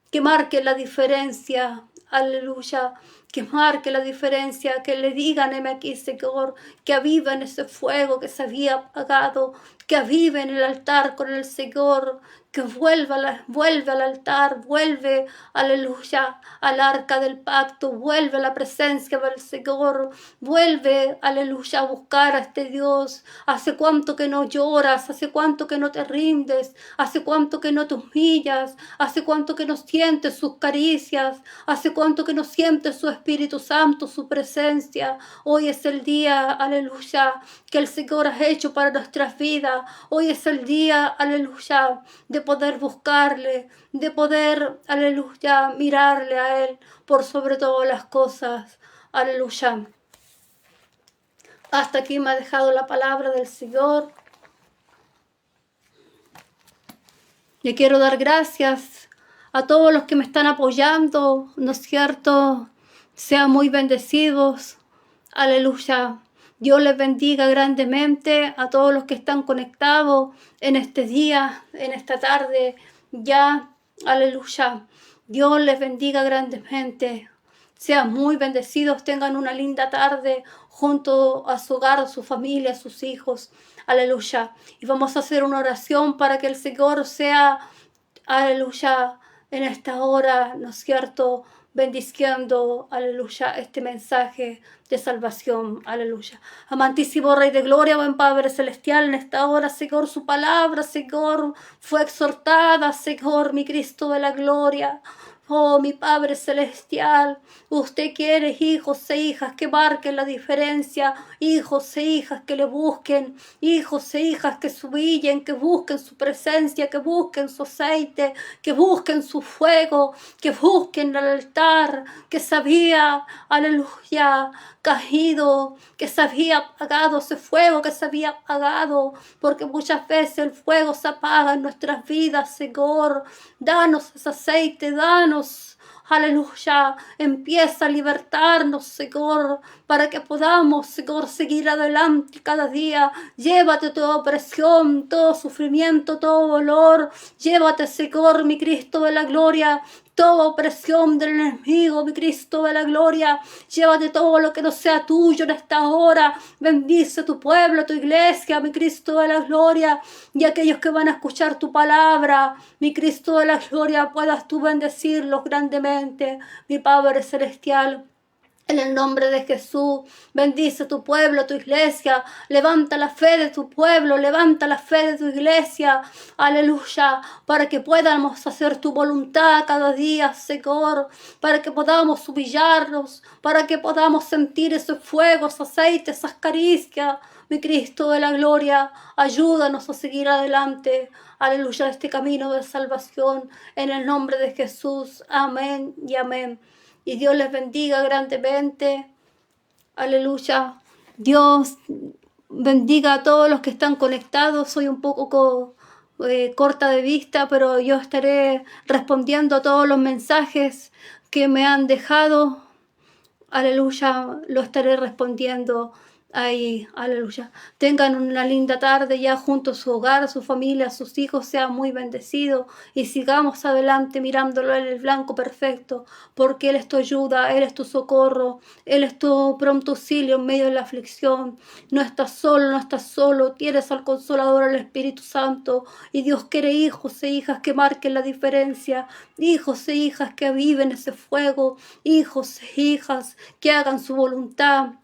que marquen la diferencia, aleluya, que marque la diferencia, que le digan, heme aquí, Señor, que aviven ese fuego que se había apagado, que aviven el altar con el Señor, que vuelve al altar, vuelve, aleluya, al arca del pacto, vuelve a la presencia del Señor, vuelve, aleluya, a buscar a este Dios. Hace cuánto que no lloras, hace cuánto que no te rindes, hace cuánto que no te humillas, hace cuánto que no sientes sus caricias, hace cuánto que no sientes su Espíritu Santo, su presencia. Hoy es el día, aleluya, que el Señor ha hecho para nuestras vidas. Hoy es el día, aleluya, de poder buscarle, de poder, aleluya, mirarle a Él por sobre todas las cosas. Aleluya. Hasta aquí me ha dejado la palabra del Señor. Le quiero dar gracias a todos los que me están apoyando, ¿no es cierto? Sean muy bendecidos. Aleluya. Dios les bendiga grandemente a todos los que están conectados en este día, en esta tarde. Ya, aleluya. Dios les bendiga grandemente. Sean muy bendecidos, tengan una linda tarde junto a su hogar, a su familia, a sus hijos. Aleluya. Y vamos a hacer una oración para que el Señor sea, aleluya, en esta hora, ¿no es cierto?, bendiciendo, aleluya, este mensaje de salvación, aleluya. Amantísimo Rey de Gloria, buen Padre Celestial, en esta hora, Señor, su palabra, Señor, fue exhortada, Señor, mi Cristo de la gloria. Oh, mi Padre Celestial, usted quiere hijos e hijas que marquen la diferencia, hijos e hijas que le busquen, hijos e hijas que subillen, que busquen su presencia, que busquen su aceite, que busquen su fuego, que busquen el altar que se había, aleluya, caído, que se había apagado, ese fuego que se había apagado, porque muchas veces el fuego se apaga en nuestras vidas, Señor. Danos ese aceite, danos, aleluya, empieza a libertarnos, Señor, para que podamos, Señor, seguir adelante cada día. Llévate toda opresión, todo sufrimiento, todo dolor. Llévate, Señor, mi Cristo de la gloria, toda opresión del enemigo, mi Cristo de la gloria. Llévate todo lo que no sea tuyo en esta hora. Bendice tu pueblo, tu iglesia, mi Cristo de la gloria. Y aquellos que van a escuchar tu palabra, mi Cristo de la gloria, puedas tú bendecirlos grandemente, mi Padre Celestial. En el nombre de Jesús, bendice tu pueblo, tu iglesia. Levanta la fe de tu pueblo, levanta la fe de tu iglesia. Aleluya, para que podamos hacer tu voluntad cada día, Señor. Para que podamos humillarnos, para que podamos sentir ese fuego, ese aceite, esas caricias. Mi Cristo de la gloria, ayúdanos a seguir adelante. Aleluya, este camino de salvación. En el nombre de Jesús, amén y amén. Y Dios les bendiga grandemente. Aleluya. Dios bendiga a todos los que están conectados. Soy un poco corta de vista, pero yo estaré respondiendo a todos los mensajes que me han dejado. Aleluya, lo estaré respondiendo ahí, aleluya. Tengan una linda tarde ya junto a su hogar, a su familia, a sus hijos, sean muy bendecidos y sigamos adelante mirándolo en el blanco perfecto, porque Él es tu ayuda, Él es tu socorro, Él es tu pronto auxilio en medio de la aflicción. No estás solo, tienes al Consolador, al Espíritu Santo, y Dios quiere hijos e hijas que marquen la diferencia, hijos e hijas que viven ese fuego, hijos e hijas que hagan su voluntad.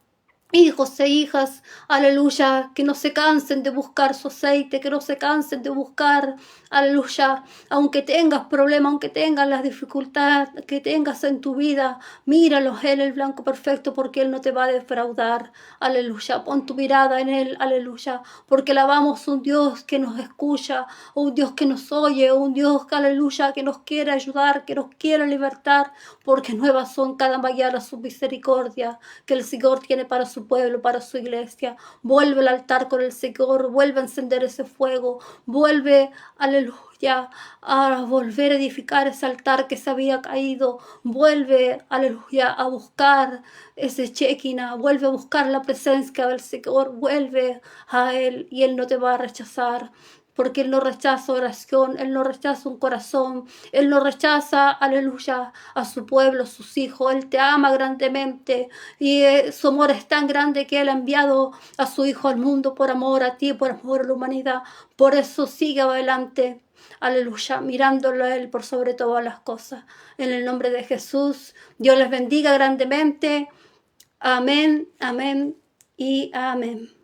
Hijos e hijas, aleluya, que no se cansen de buscar su aceite, que no se cansen de buscar, aleluya, aunque tengas problemas, aunque tengas las dificultades que tengas en tu vida, míralos en el blanco perfecto, porque Él no te va a defraudar, aleluya, pon tu mirada en Él, aleluya, porque alabamos un Dios que nos escucha, un Dios que nos oye, un Dios, aleluya, que nos quiere ayudar, que nos quiere libertar, porque nuevas son cada mañana sus misericordias, que el Señor tiene para su pueblo, para su iglesia. Vuelve al altar con el Señor, vuelve a encender ese fuego, vuelve, aleluya, a volver a edificar ese altar que se había caído, vuelve, aleluya, a buscar ese Shekinah, vuelve a buscar la presencia del Señor, vuelve a Él y Él no te va a rechazar. Porque Él no rechaza oración, Él no rechaza un corazón, Él no rechaza, aleluya, a su pueblo, a sus hijos. Él te ama grandemente y su amor es tan grande que Él ha enviado a su Hijo al mundo por amor a ti, por amor a la humanidad. Por eso sigue adelante, aleluya, mirándolo a Él por sobre todas las cosas. En el nombre de Jesús, Dios les bendiga grandemente. Amén, amén y amén.